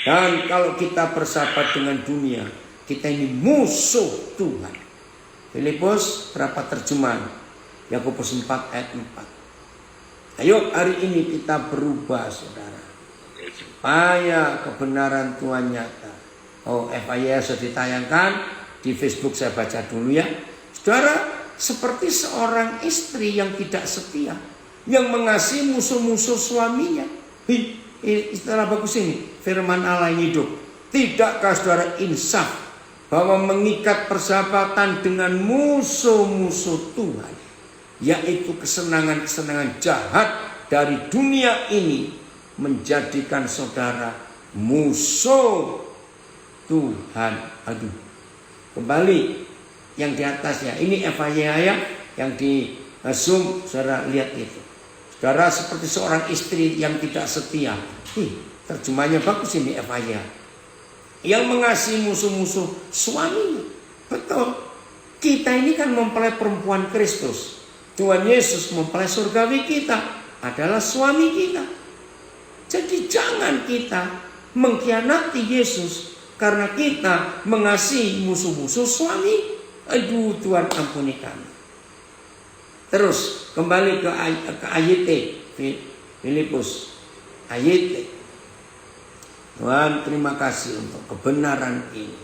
Dan kalau kita bersahabat dengan dunia, kita ini musuh Tuhan. Filipus berapa terjemahan? Yakobus 4 ayat 4. Ayo hari ini kita berubah saudara. Supaya kebenaran Tuhan nyata. Oh, FYI sudah ditayangkan. Di Facebook saya baca dulu ya. Saudara, seperti seorang istri yang tidak setia. Yang mengasihi musuh-musuh suaminya. Istilah bagus ini. Firman Allah yang hidup. Tidakkah saudara insaf bahwa mengikat persahabatan dengan musuh-musuh Tuhan, yaitu kesenangan-kesenangan jahat dari dunia ini, menjadikan saudara musuh Tuhan. Aduh, kembali yang di atasnya, ini FYI yang di Zoom, saudara lihat itu. Saudara seperti seorang istri yang tidak setia. Terjemahnya bagus ini FYI. Yang mengasihi musuh-musuh suaminya. Betul. Kita ini kan mempelai perempuan Kristus. Tuhan Yesus mempelai surgawi kita adalah suami kita. Jadi jangan kita mengkhianati Yesus karena kita mengasihi musuh-musuh suami. Aduh, Tuhan ampuni kami. Terus kembali ke ayat Filipus ayat. Tuhan, terima kasih untuk kebenaran ini.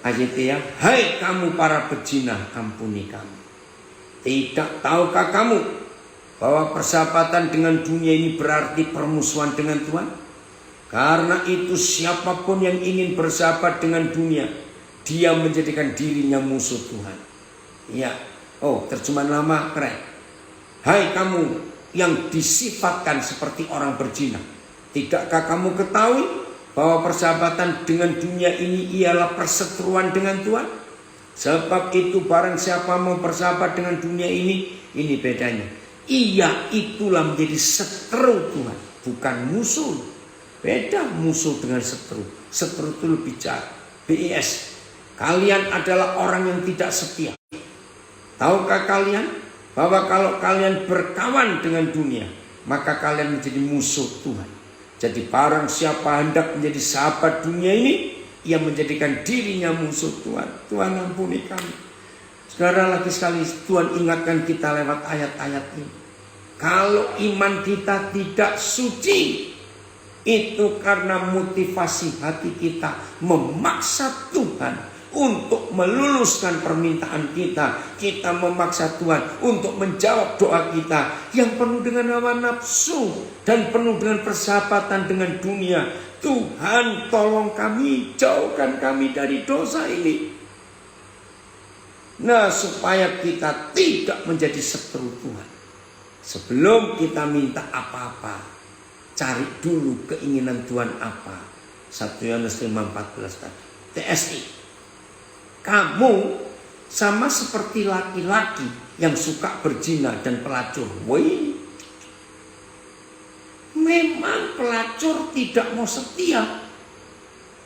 Ayat ya, hai kamu para pezina, ampuni kami. Tidak tahukah kamu bahwa persahabatan dengan dunia ini berarti permusuhan dengan Tuhan? Karena itu siapapun yang ingin bersahabat dengan dunia, dia menjadikan dirinya musuh Tuhan. Ya, terjemahan lama keren. Hai kamu yang disifatkan seperti orang berzina, tidakkah kamu ketahui bahwa persahabatan dengan dunia ini ialah perseteruan dengan Tuhan? Sebab itu barang siapa mau bersahabat dengan dunia ini bedanya. Ia itulah menjadi seteru Tuhan, bukan musuh. Beda musuh dengan seteru. Seteru itu lebih jahat. BIS. Kalian adalah orang yang tidak setia. Tahukah kalian bahwa kalau kalian berkawan dengan dunia, maka kalian menjadi musuh Tuhan. Jadi barang siapa hendak menjadi sahabat dunia ini, ia menjadikan dirinya musuh Tuhan. Tuhan ampuni kami. Saudara, lagi sekali Tuhan ingatkan kita lewat ayat-ayat ini. Kalau iman kita tidak suci, itu karena motivasi hati kita memaksa Tuhan untuk meluluskan permintaan kita. Kita memaksa Tuhan untuk menjawab doa kita yang penuh dengan hawa nafsu dan penuh dengan persahabatan dengan dunia. Tuhan, tolong kami, jauhkan kami dari dosa ini. Nah, supaya kita tidak menjadi seteru Tuhan. Sebelum kita minta apa-apa, cari dulu keinginan Tuhan apa. 1 Yohanes 5:14 tadi. TSI. Kamu sama seperti laki-laki yang suka berzina dan pelacur. Woi, memang pelacur tidak mau setia.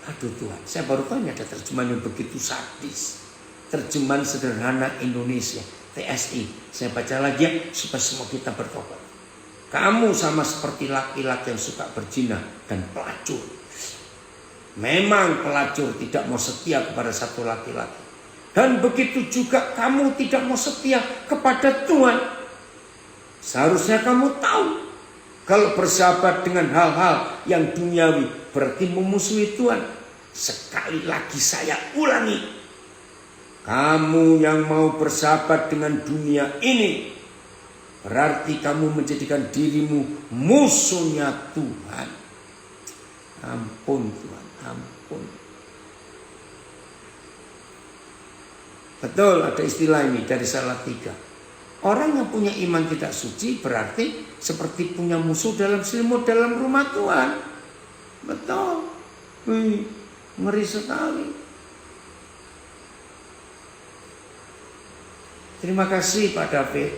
Aduh Tuhan, saya baru tahu ada terjemahan yang begitu sadis. Terjemahan sederhana Indonesia, TSI. Saya baca lagi ya, supaya semua kita bertobat. Kamu sama seperti laki-laki yang suka berzina dan pelacur. Memang pelacur tidak mau setia kepada satu laki-laki. Dan begitu juga kamu tidak mau setia kepada Tuhan. Seharusnya kamu tahu, kalau bersahabat dengan hal-hal yang duniawi berarti memusuhi Tuhan. Sekali lagi saya ulangi, kamu yang mau bersahabat dengan dunia ini, berarti kamu menjadikan dirimu musuhnya Tuhan. Ampun Tuhan, ampun. Betul, ada istilah ini dari Salatiga. Orang yang punya iman tidak suci berarti seperti punya musuh dalam selimut dalam rumah Tuhan. Betul. Ngeri sekali. Terima kasih Pak David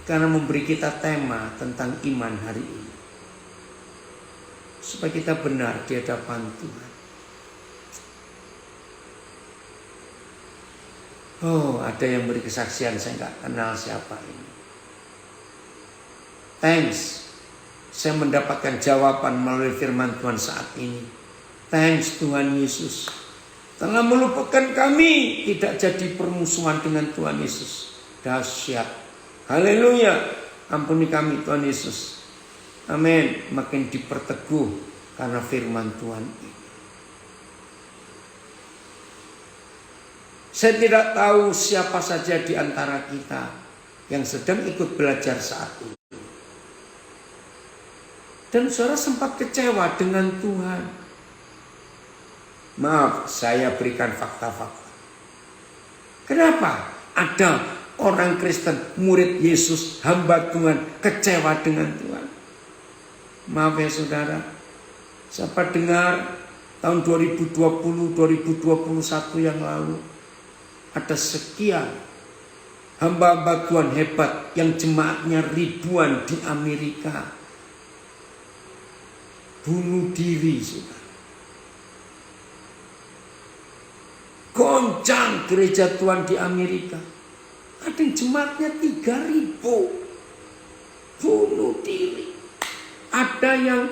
karena memberi kita tema tentang iman hari ini, supaya kita benar di hadapan Tuhan. Oh, ada yang beri kesaksian, saya nggak kenal siapa ini. Thanks, saya mendapatkan jawaban melalui firman Tuhan saat ini. Thanks Tuhan Yesus telah melupakan kami tidak jadi permusuhan dengan Tuhan Yesus. Dahsyat. Haleluya. Ampuni kami Tuhan Yesus. Amin. Makin diperteguh karena firman Tuhan ini. Saya tidak tahu siapa saja di antara kita yang sedang ikut belajar saat ini. Dan saudara sempat kecewa dengan Tuhan. Maaf, saya berikan fakta-fakta. Kenapa ada orang Kristen, murid Yesus, hamba Tuhan, kecewa dengan Tuhan? Maaf ya saudara, siapa dengar tahun 2020-2021 yang lalu ada sekian hamba-hamba Tuhan hebat yang jemaatnya ribuan di Amerika bunuh diri, saudara. Goncang gereja Tuhan di Amerika. Ada yang jemaatnya 3.000 bunuh diri. Ada yang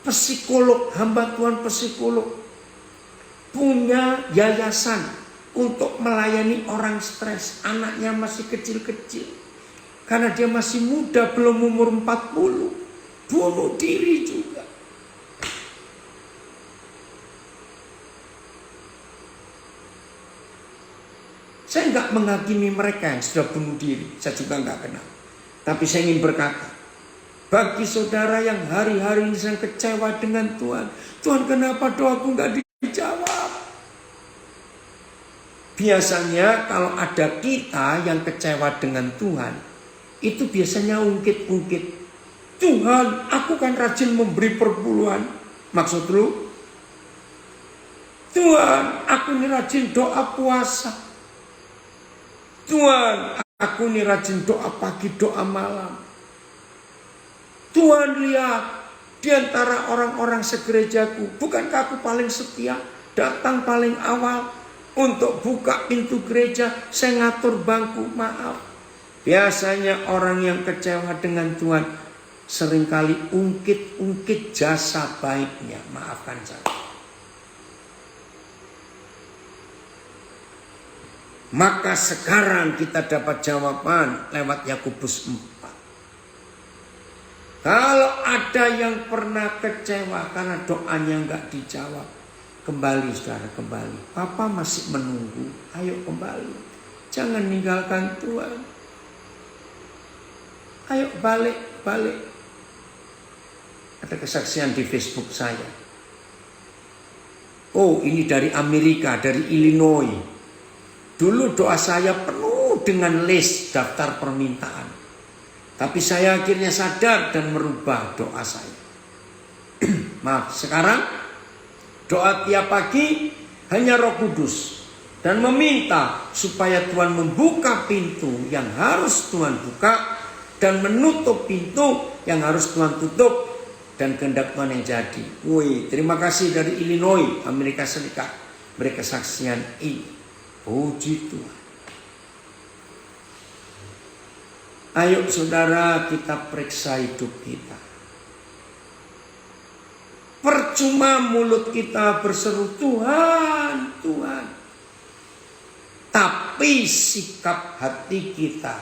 psikolog, hamba Tuhan psikolog, punya yayasan untuk melayani orang stres. Anaknya masih kecil-kecil. Karena dia masih muda, belum umur 40. Bunuh diri juga. Saya nggak menghakimi mereka yang sudah bunuh diri. Saya juga nggak kenal. Tapi saya ingin berkata, bagi saudara yang hari-hari ini sedang kecewa dengan Tuhan, Tuhan kenapa doaku nggak dijawab? Biasanya kalau ada kita yang kecewa dengan Tuhan, itu biasanya ungkit-ungkit. Tuhan, aku kan rajin memberi perpuluhan. Maksud lu? Tuhan, aku ini rajin doa puasa. Tuhan, aku ini rajin doa pagi, doa malam. Tuhan, lihat, di antara orang-orang segerejaku, bukankah aku paling setia, datang paling awal untuk buka pintu gereja, saya ngatur bangku, maaf. Biasanya orang yang kecewa dengan Tuhan seringkali ungkit-ungkit jasa baiknya, maafkan saya. Maka sekarang kita dapat jawaban lewat Yakobus 4. Kalau ada yang pernah kecewa karena doanya nggak dijawab, kembali saudara, kembali. Papa masih menunggu, ayo kembali. Jangan ninggalkan Tuhan. Ayo balik. Ada kesaksian di Facebook saya. Oh, ini dari Amerika, dari Illinois. Dulu doa saya penuh dengan list daftar permintaan. Tapi saya akhirnya sadar dan merubah doa saya. Maaf, sekarang doa tiap pagi hanya Roh Kudus. Dan meminta supaya Tuhan membuka pintu yang harus Tuhan buka. Dan menutup pintu yang harus Tuhan tutup. Dan kehendak Tuhan yang jadi. Woi, terima kasih dari Illinois, Amerika Serikat. Berkesaksian ini. Puji Tuhan. Ayo saudara, kita periksa hidup kita. Percuma mulut kita berseru Tuhan, Tuhan. Tapi sikap hati kita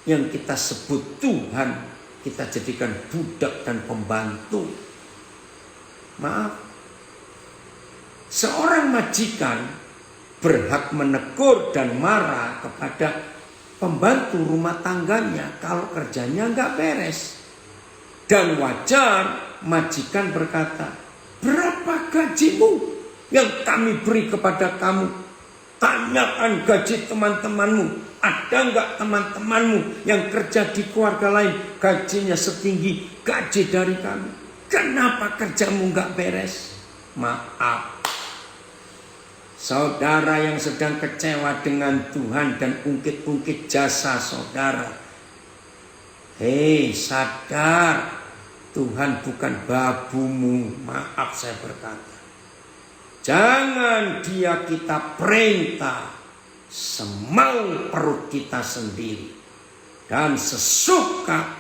yang kita sebut Tuhan, kita jadikan budak dan pembantu. Maaf. Seorang majikan berhak menegur dan marah kepada pembantu rumah tangganya kalau kerjanya nggak beres. Dan wajar majikan berkata, berapa gajimu yang kami beri kepada kamu? Tanyakan gaji teman-temanmu. Ada nggak teman-temanmu yang kerja di keluarga lain gajinya setinggi gaji dari kami? Kenapa kerjamu nggak beres? Maaf. Saudara yang sedang kecewa dengan Tuhan dan ungkit-ungkit jasa saudara. Hei, sadar. Tuhan bukan babumu. Maaf saya berkata. Jangan dia kita perintah semau perut kita sendiri. Dan sesuka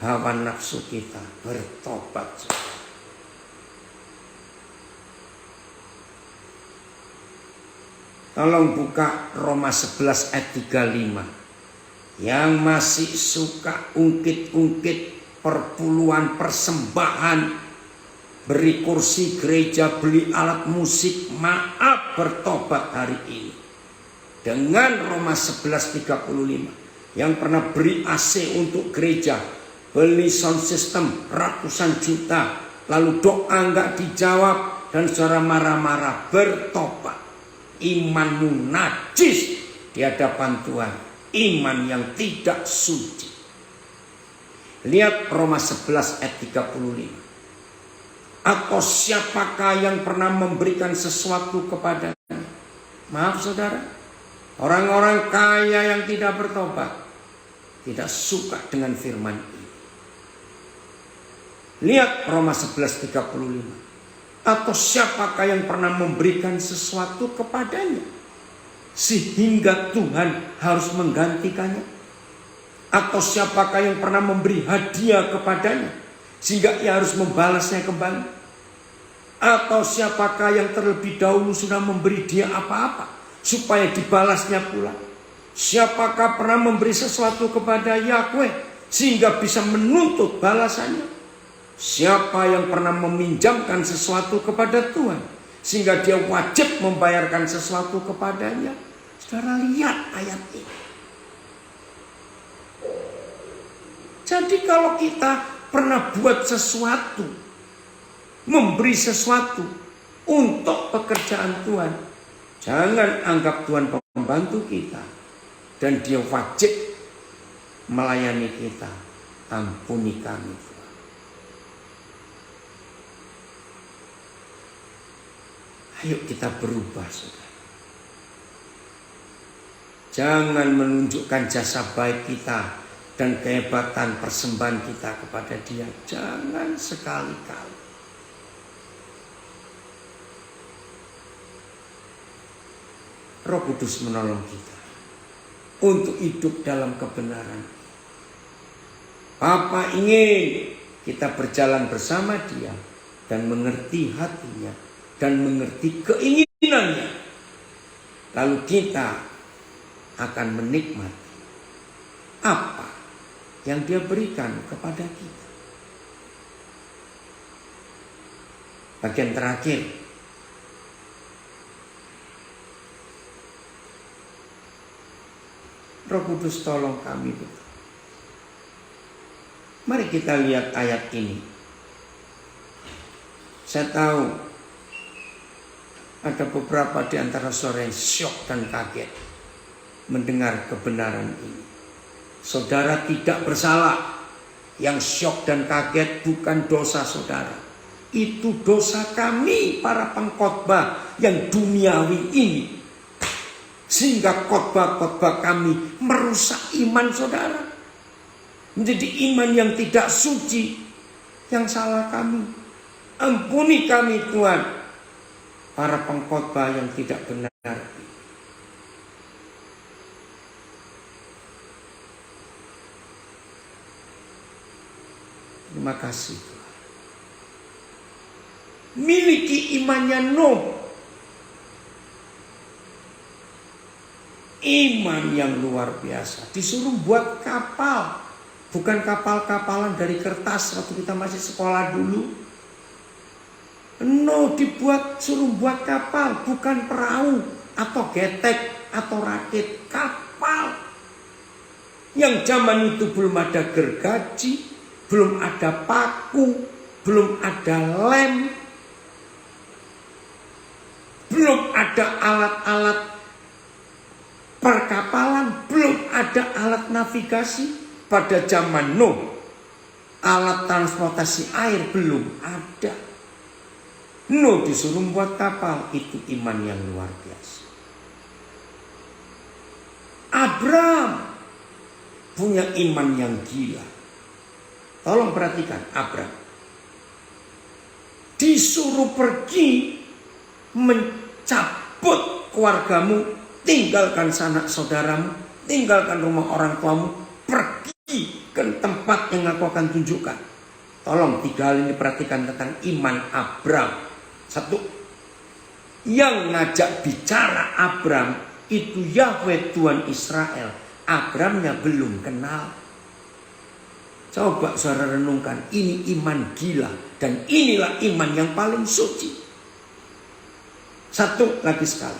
hawa nafsu kita. Bertobat. Tolong buka Roma 11 ayat 35. Yang masih suka ungkit-ungkit perpuluhan persembahan, beri kursi gereja, beli alat musik, maaf, bertobat hari ini. Dengan Roma 11:35. Yang pernah beri AC untuk gereja, beli sound system ratusan juta, lalu doa nggak dijawab, dan saudara marah-marah, bertobat. Imanmu najis di hadapan Tuhan. Iman yang tidak suci. Lihat Roma 11 ayat 35. Atau siapakah yang pernah memberikan sesuatu kepadanya? Maaf saudara, orang-orang kaya yang tidak bertobat tidak suka dengan firman ini. Lihat Roma 11:35. Atau siapakah yang pernah memberikan sesuatu kepadanya sehingga Tuhan harus menggantikannya? Atau siapakah yang pernah memberi hadiah kepadanya sehingga ia harus membalasnya kembali? Atau siapakah yang terlebih dahulu sudah memberi dia apa-apa supaya dibalasnya pula? Siapakah pernah memberi sesuatu kepada Yahweh sehingga bisa menuntut balasannya? Siapa yang pernah meminjamkan sesuatu kepada Tuhan sehingga dia wajib membayarkan sesuatu kepadanya? Saudara lihat ayat ini. Jadi kalau kita pernah buat sesuatu, memberi sesuatu untuk pekerjaan Tuhan, jangan anggap Tuhan pembantu kita dan dia wajib melayani kita. Ampuni kami Tuhan. Ayo kita berubah saudara. Jangan menunjukkan jasa baik kita dan kehebatan persembahan kita kepada dia. Jangan sekali-kali. Roh Kudus menolong kita untuk hidup dalam kebenaran. Bapa ingin kita berjalan bersama dia dan mengerti hatinya dan mengerti keinginannya. Lalu kita akan menikmati apa yang dia berikan kepada kita. Bagian terakhir. Roh Kudus tolong kami betul. Mari kita lihat ayat ini. Saya tahu ada beberapa di antara saudara yang syok dan kaget mendengar kebenaran ini. Saudara tidak bersalah. Yang syok dan kaget bukan dosa saudara. Itu dosa kami para pengkhotbah yang duniawi ini. Sehingga khotbah-khotbah kami merusak iman saudara. Menjadi iman yang tidak suci. Yang salah kami. Ampuni kami Tuhan. Para pengkhotbah yang tidak benar. Terima kasih Tuhan. Miliki imannya Nuh. Iman yang luar biasa. Disuruh buat kapal. Bukan kapal-kapalan dari kertas waktu kita masih sekolah dulu. No, suruh buat kapal, bukan perahu atau getek atau rakit, kapal. Yang zaman itu belum ada gergaji, belum ada paku, belum ada lem, belum ada alat-alat perkapalan, belum ada alat navigasi. Pada zaman Nuh, alat transportasi air belum ada. Nuh disuruh buat kapal, itu iman yang luar biasa. Abraham punya iman yang gila. Tolong perhatikan Abraham. Disuruh pergi mencabut keluargamu, tinggalkan sanak saudaramu, tinggalkan rumah orang tuamu, pergi ke tempat yang aku akan tunjukkan. Tolong 3 hal ini perhatikan tentang iman Abraham. 1. Yang ngajak bicara Abraham itu Yahweh Tuhan Israel. Abrahamnya belum kenal. Coba saudara renungkan. Ini iman gila. Dan inilah iman yang paling suci. 1 lagi sekali.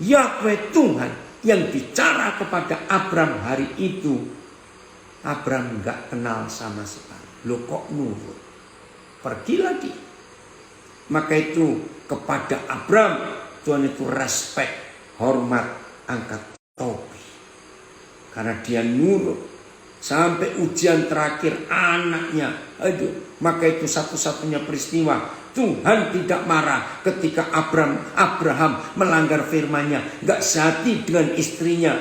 Yahweh Tuhan yang bicara kepada Abraham hari itu. Abraham gak kenal sama sekali. Loh kok nurut? Pergilah dia. Maka itu kepada Abram Tuhan itu respect, hormat, angkat topi. Karena dia nurut. Sampai ujian terakhir anaknya. Maka itu satu-satunya peristiwa Tuhan tidak marah ketika Abraham melanggar firman-Nya, gak sehati dengan istrinya.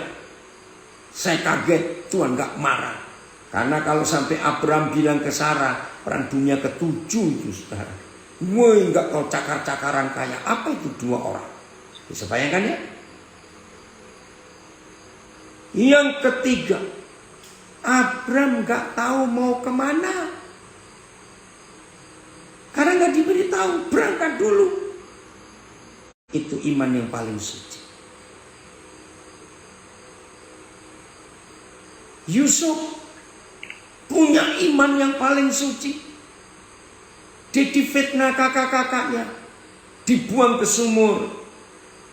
Saya kaget Tuhan gak marah. Karena kalau sampai Abraham bilang ke Sarah, perang dunia ke-7 itu saudara, woi gak kau cakar-cakaran kayak apa itu 2 orang. Bisa bayangkan ya? Yang ketiga, Abram gak tahu mau kemana. Karena gak diberitahu, berangkat dulu. Itu iman yang paling suci. Yusuf punya iman yang paling suci. Dia difitnah kakak-kakaknya, dibuang ke sumur,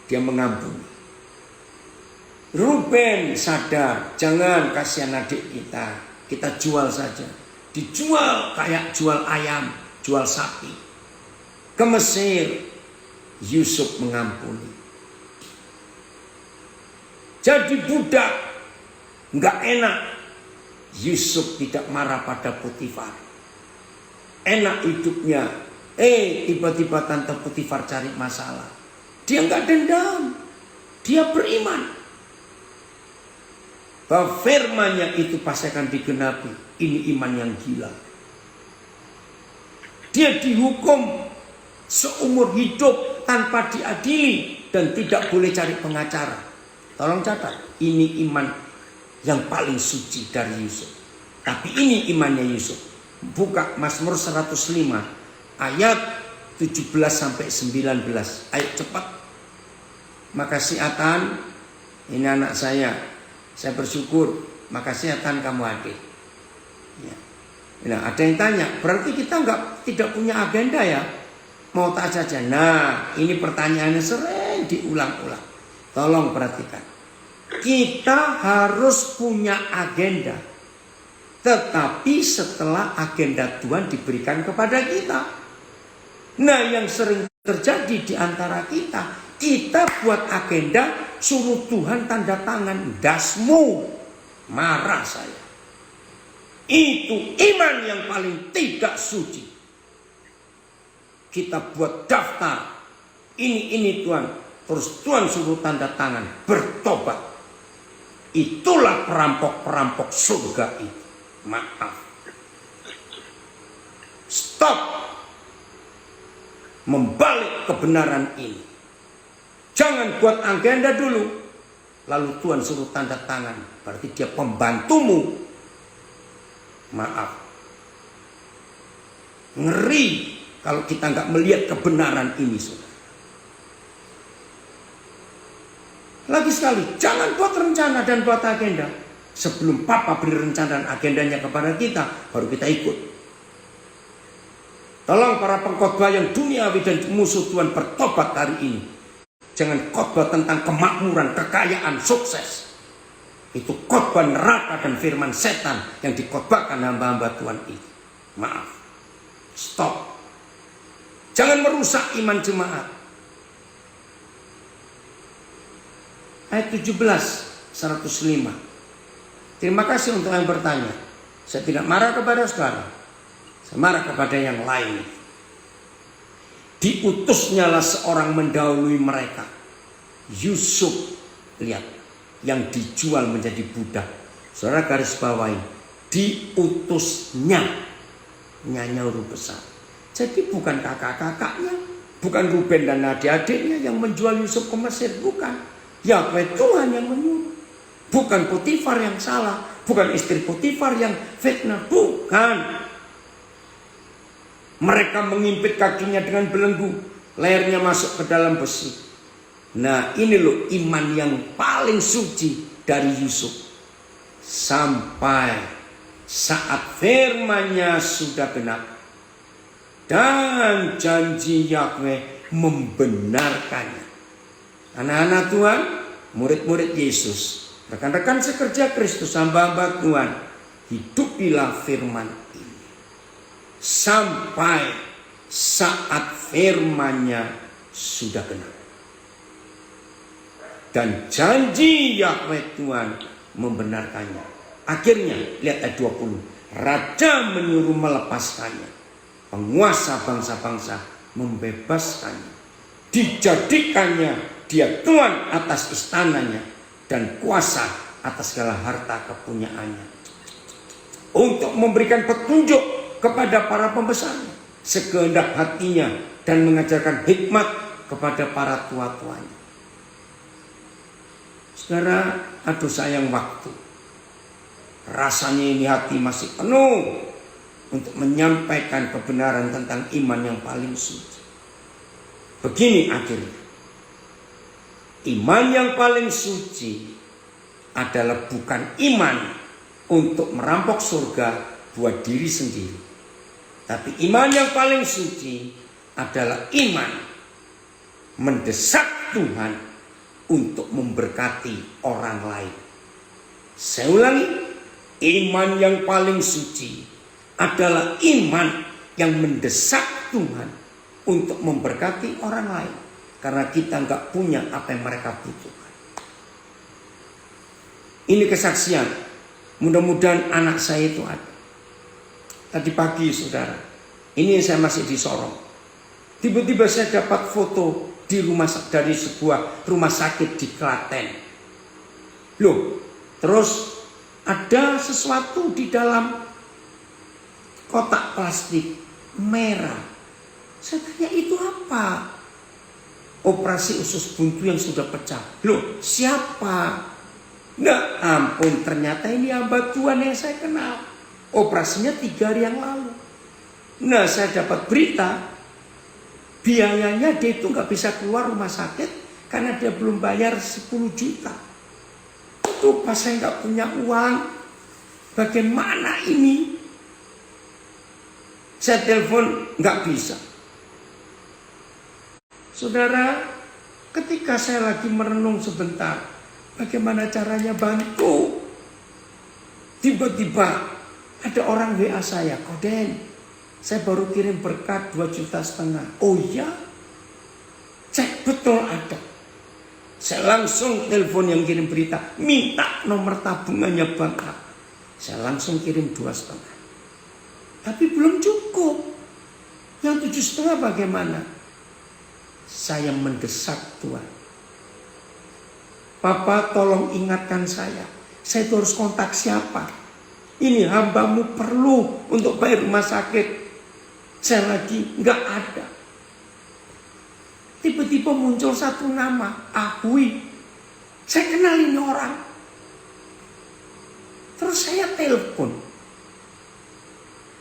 dia mengampuni. Ruben sadar, jangan kasihan adik kita jual saja. Dijual kayak jual ayam, jual sapi. Ke Mesir, Yusuf mengampuni. Jadi budak, nggak enak. Yusuf tidak marah pada Potifar. Enak hidupnya. Tiba-tiba tante Potifar cari masalah. Dia nggak dendam. Dia beriman. Bahwa firman-Nya itu pasti akan digenapi. Ini iman yang gila. Dia dihukum seumur hidup tanpa diadili dan tidak boleh cari pengacara. Tolong catat, ini iman yang paling suci dari Yusuf. Tapi ini imannya Yusuf. Buka Mazmur 105 ayat 17 sampai 19. Ayo cepat. Makasih Atan, ini anak saya. Saya bersyukur, makasih Atan kamu hadir. Ya. Nah, ada yang tanya, berarti kita tidak punya agenda ya? Mau tak saja? Nah, ini pertanyaannya sering diulang-ulang. Tolong perhatikan. Kita harus punya agenda. Tetapi setelah agenda Tuhan diberikan kepada kita. Nah, yang sering terjadi di antara kita buat agenda, suruh Tuhan tanda tangan, dasmu, marah saya. Itu iman yang paling tidak suci. Kita buat daftar, ini Tuhan, terus Tuhan suruh tanda tangan, bertobat. Itulah perampok-perampok surga itu. Maaf. Stop. Membalik kebenaran ini. Jangan buat agenda dulu, lalu Tuhan suruh tanda tangan, berarti dia pembantumu. Maaf. Ngeri kalau kita nggak melihat kebenaran ini, saudara. Lagi sekali, jangan buat rencana dan buat agenda sebelum Papa beri rencana dan agendanya kepada kita, baru kita ikut. Tolong para pengkhotbah yang duniawi dan musuh Tuhan bertobat hari ini. Jangan khotbah tentang kemakmuran, kekayaan, sukses. Itu khotbah neraka dan firman setan yang dikhotbahkan hamba-hamba Tuhan itu. Maaf. Stop. Jangan merusak iman jemaat. Ayat 17, 105. Terima kasih untuk yang bertanya. Saya tidak marah kepada saudara. Saya marah kepada yang lain. Diutusnyalah seorang mendahului mereka. Yusuf, lihat, yang dijual menjadi budak. Saudara garis bawahi, diutusnya, nyanya huruf besar. Jadi bukan kakak-kakaknya, bukan Ruben dan adik-adiknya yang menjual Yusuf ke Mesir, bukan. Yahweh Tuhan yang menyuruh. Bukan Potifar yang salah, bukan istri Potifar yang fitnah, bukan. Mereka mengimpit kakinya dengan belenggu, lehernya masuk ke dalam besi. Nah, ini loh iman yang paling suci dari Yusuf. Sampai saat firman-Nya sudah genap dan janji Yahweh membenarkannya. Anak-anak Tuhan, murid-murid Yesus, rekan-rekan sekerja Kristus, hamba-hamba Tuhan, hidupilah firman ini. Sampai saat firman-Nya sudah genap. Dan janji Yahweh Tuhan membenarkannya. Akhirnya, lihat ayat 20. Raja menyuruh melepaskannya. Penguasa bangsa-bangsa membebaskannya. Dijadikannya dia tuan atas istananya dan kuasa atas segala harta kepunyaannya. Untuk memberikan petunjuk kepada para pembesarnya sekehendak hatinya dan mengajarkan hikmat kepada para tua-tuanya. Saudara, aduh sayang waktu. Rasanya ini hati masih penuh untuk menyampaikan kebenaran tentang iman yang paling suci. Begini akhirnya. Iman yang paling suci adalah bukan iman untuk merampok surga buat diri sendiri. Tapi iman yang paling suci adalah iman mendesak Tuhan untuk memberkati orang lain. Saya ulangi, iman yang paling suci adalah iman yang mendesak Tuhan untuk memberkati orang lain. Karena kita nggak punya apa yang mereka butuhkan. Ini kesaksian. Mudah-mudahan anak saya itu ada. Tadi pagi saudara, ini saya masih di Sorong. Tiba-tiba saya dapat foto di dari sebuah rumah sakit di Klaten. Loh, terus ada sesuatu di dalam kotak plastik merah. Saya tanya, itu apa? Operasi usus buntu yang sudah pecah. Loh, siapa? Nah ampun, ternyata ini hamba Tuhan yang saya kenal. Operasinya 3 hari yang lalu. Nah, saya dapat berita biayanya dia itu nggak bisa keluar rumah sakit karena dia belum bayar 10 juta. Itu pas saya nggak punya uang, bagaimana ini? Saya telepon nggak bisa. Saudara, ketika saya lagi merenung sebentar, bagaimana caranya bantu? Tiba-tiba ada orang WA saya, Koden, saya baru kirim berkat 2,5 juta. Oh iya? Cek betul ada. Saya langsung telepon yang kirim berita, minta nomor tabungannya bank apa. Saya langsung kirim 2,5. Tapi belum cukup. Yang 7,5 bagaimana? Saya mendesak Tuhan. Papa tolong ingatkan saya. Saya itu harus kontak siapa? Ini hambamu perlu untuk bayar rumah sakit. Saya lagi nggak ada. Tiba-tiba muncul satu nama, Ahui. Saya kenal ini orang. Terus saya telepon.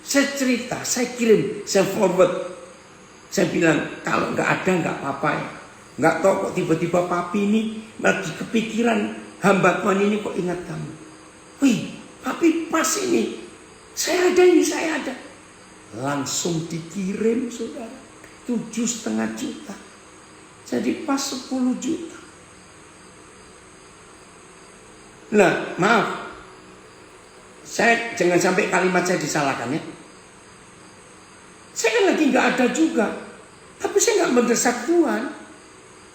Saya cerita, saya kirim, saya forward. Saya bilang, kalau nggak ada nggak apa-apa ya. Nggak tahu kok tiba-tiba papi ini lagi kepikiran hamba Tuhan ini kok ingat kamu. Wih, papi pas ini. Saya ada ini, saya ada. Langsung dikirim saudara, 7,5 juta. Jadi pas 10 juta. Nah maaf, saya jangan sampai kalimat saya disalahkan ya. Saya kan lagi gak ada juga. Tapi saya gak mendesak Tuhan.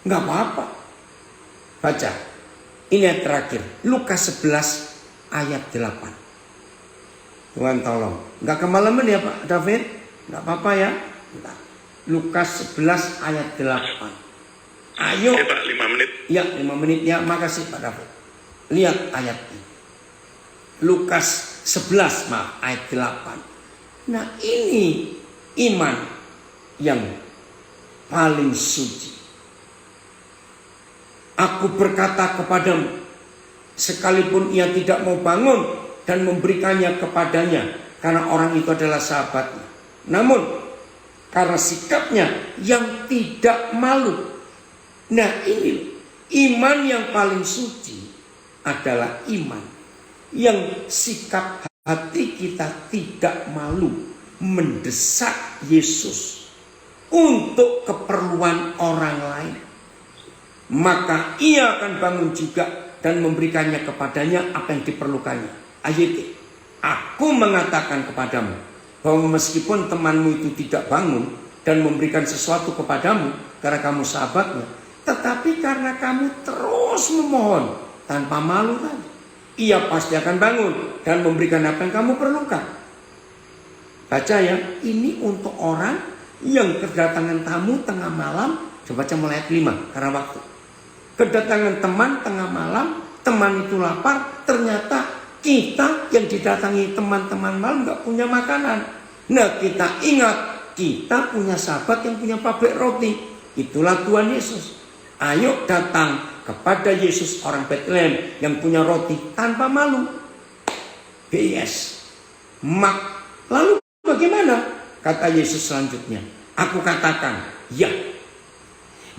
Gak apa-apa. Baca, ini yang terakhir, Lukas 11 ayat 8. Tuhan tolong. Nggak kemalaman ya Pak David? Nggak apa-apa ya? Bentar. Lukas 11 ayat 8. Ayo. Ya Pak, 5 menit. Ya 5 menit ya. Makasih Pak David. Lihat ayat ini. Lukas 11 ayat 8. Nah ini iman yang paling suci. Aku berkata kepadamu, sekalipun ia tidak mau bangun dan memberikannya kepadanya, karena orang itu adalah sahabatnya. Namun karena sikapnya yang tidak malu. Nah ini iman yang paling suci adalah iman yang sikap hati kita tidak malu mendesak Yesus untuk keperluan orang lain. Maka ia akan bangun juga dan memberikannya kepadanya apa yang diperlukannya. Ayat, aku mengatakan kepadamu bahwa meskipun temanmu itu tidak bangun dan memberikan sesuatu kepadamu karena kamu sahabatnya, tetapi karena kamu terus memohon tanpa malu tadi, ia pasti akan bangun dan memberikan apa yang kamu perlukan. Baca ya, ini untuk orang yang kedatangan tamu tengah malam. Coba baca mulai ayat 5 karena waktu. Kedatangan teman tengah malam, teman itu lapar, ternyata kita yang didatangi teman-teman malam gak punya makanan. Nah, kita ingat kita punya sahabat yang punya pabrik roti. Itulah Tuhan Yesus. Ayo datang kepada Yesus orang Bethlehem yang punya roti tanpa malu. BIS. Lalu bagaimana? Kata Yesus selanjutnya. Aku katakan, ya.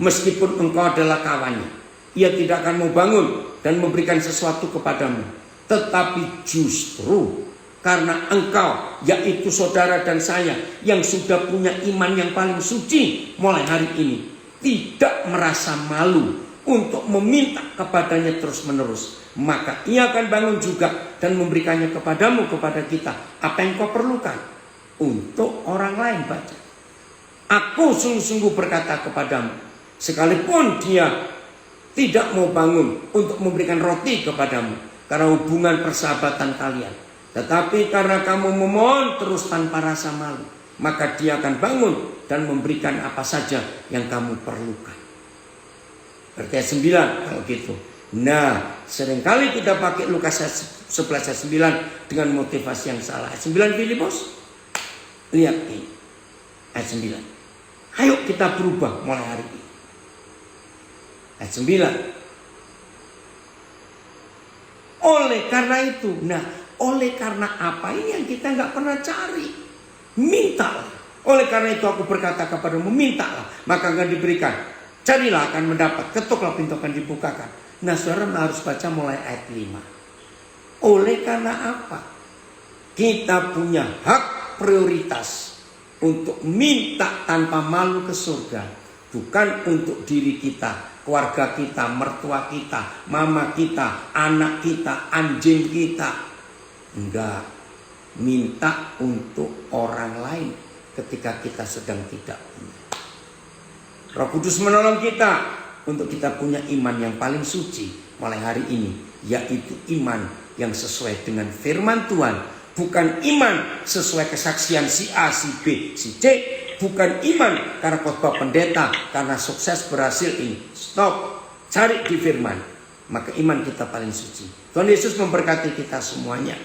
Meskipun engkau adalah kawannya, ia tidak akan mau bangun dan memberikan sesuatu kepadamu. Tetapi justru karena engkau, yaitu saudara dan saya, yang sudah punya iman yang paling suci mulai hari ini, tidak merasa malu untuk meminta kepadanya terus menerus, maka ia akan bangun juga dan memberikannya kepadamu, kepada kita, apa yang kau perlukan untuk orang lain. Baca. Aku sungguh-sungguh berkata kepadamu, sekalipun dia tidak mau bangun untuk memberikan roti kepadamu karena hubungan persahabatan kalian, tetapi karena kamu memohon terus tanpa rasa malu, maka dia akan bangun dan memberikan apa saja yang kamu perlukan. Berarti ayat 9 kalau gitu. Nah, seringkali kita pakai Lukas 11 ayat 9 dengan motivasi yang salah. Ayat 9 Filipus. Lihat ini. Ayat 9. Ayo kita berubah mulai hari ini. Ayat 9. Oleh karena itu. Nah, oleh karena apa ini yang kita nggak pernah cari. Mintalah. Oleh karena itu aku berkata kepadamu, mintalah, maka akan diberikan. Carilah akan mendapat, ketuklah pintu akan dibukakan. Nah, saudara harus baca mulai ayat 5. Oleh karena apa? Kita punya hak prioritas untuk minta tanpa malu ke surga. Bukan untuk diri kita, keluarga kita, mertua kita, mama kita, anak kita, anjing kita. Enggak. Minta untuk orang lain ketika kita sedang tidak punya. Roh Kudus menolong kita untuk kita punya iman yang paling suci mulai hari ini, yaitu iman yang sesuai dengan firman Tuhan, bukan iman sesuai kesaksian si A, si B, si C, bukan iman karena khotbah pendeta, karena sukses berhasil ini. Stop, cari di firman, maka iman kita paling suci. Tuhan Yesus memberkati kita semuanya.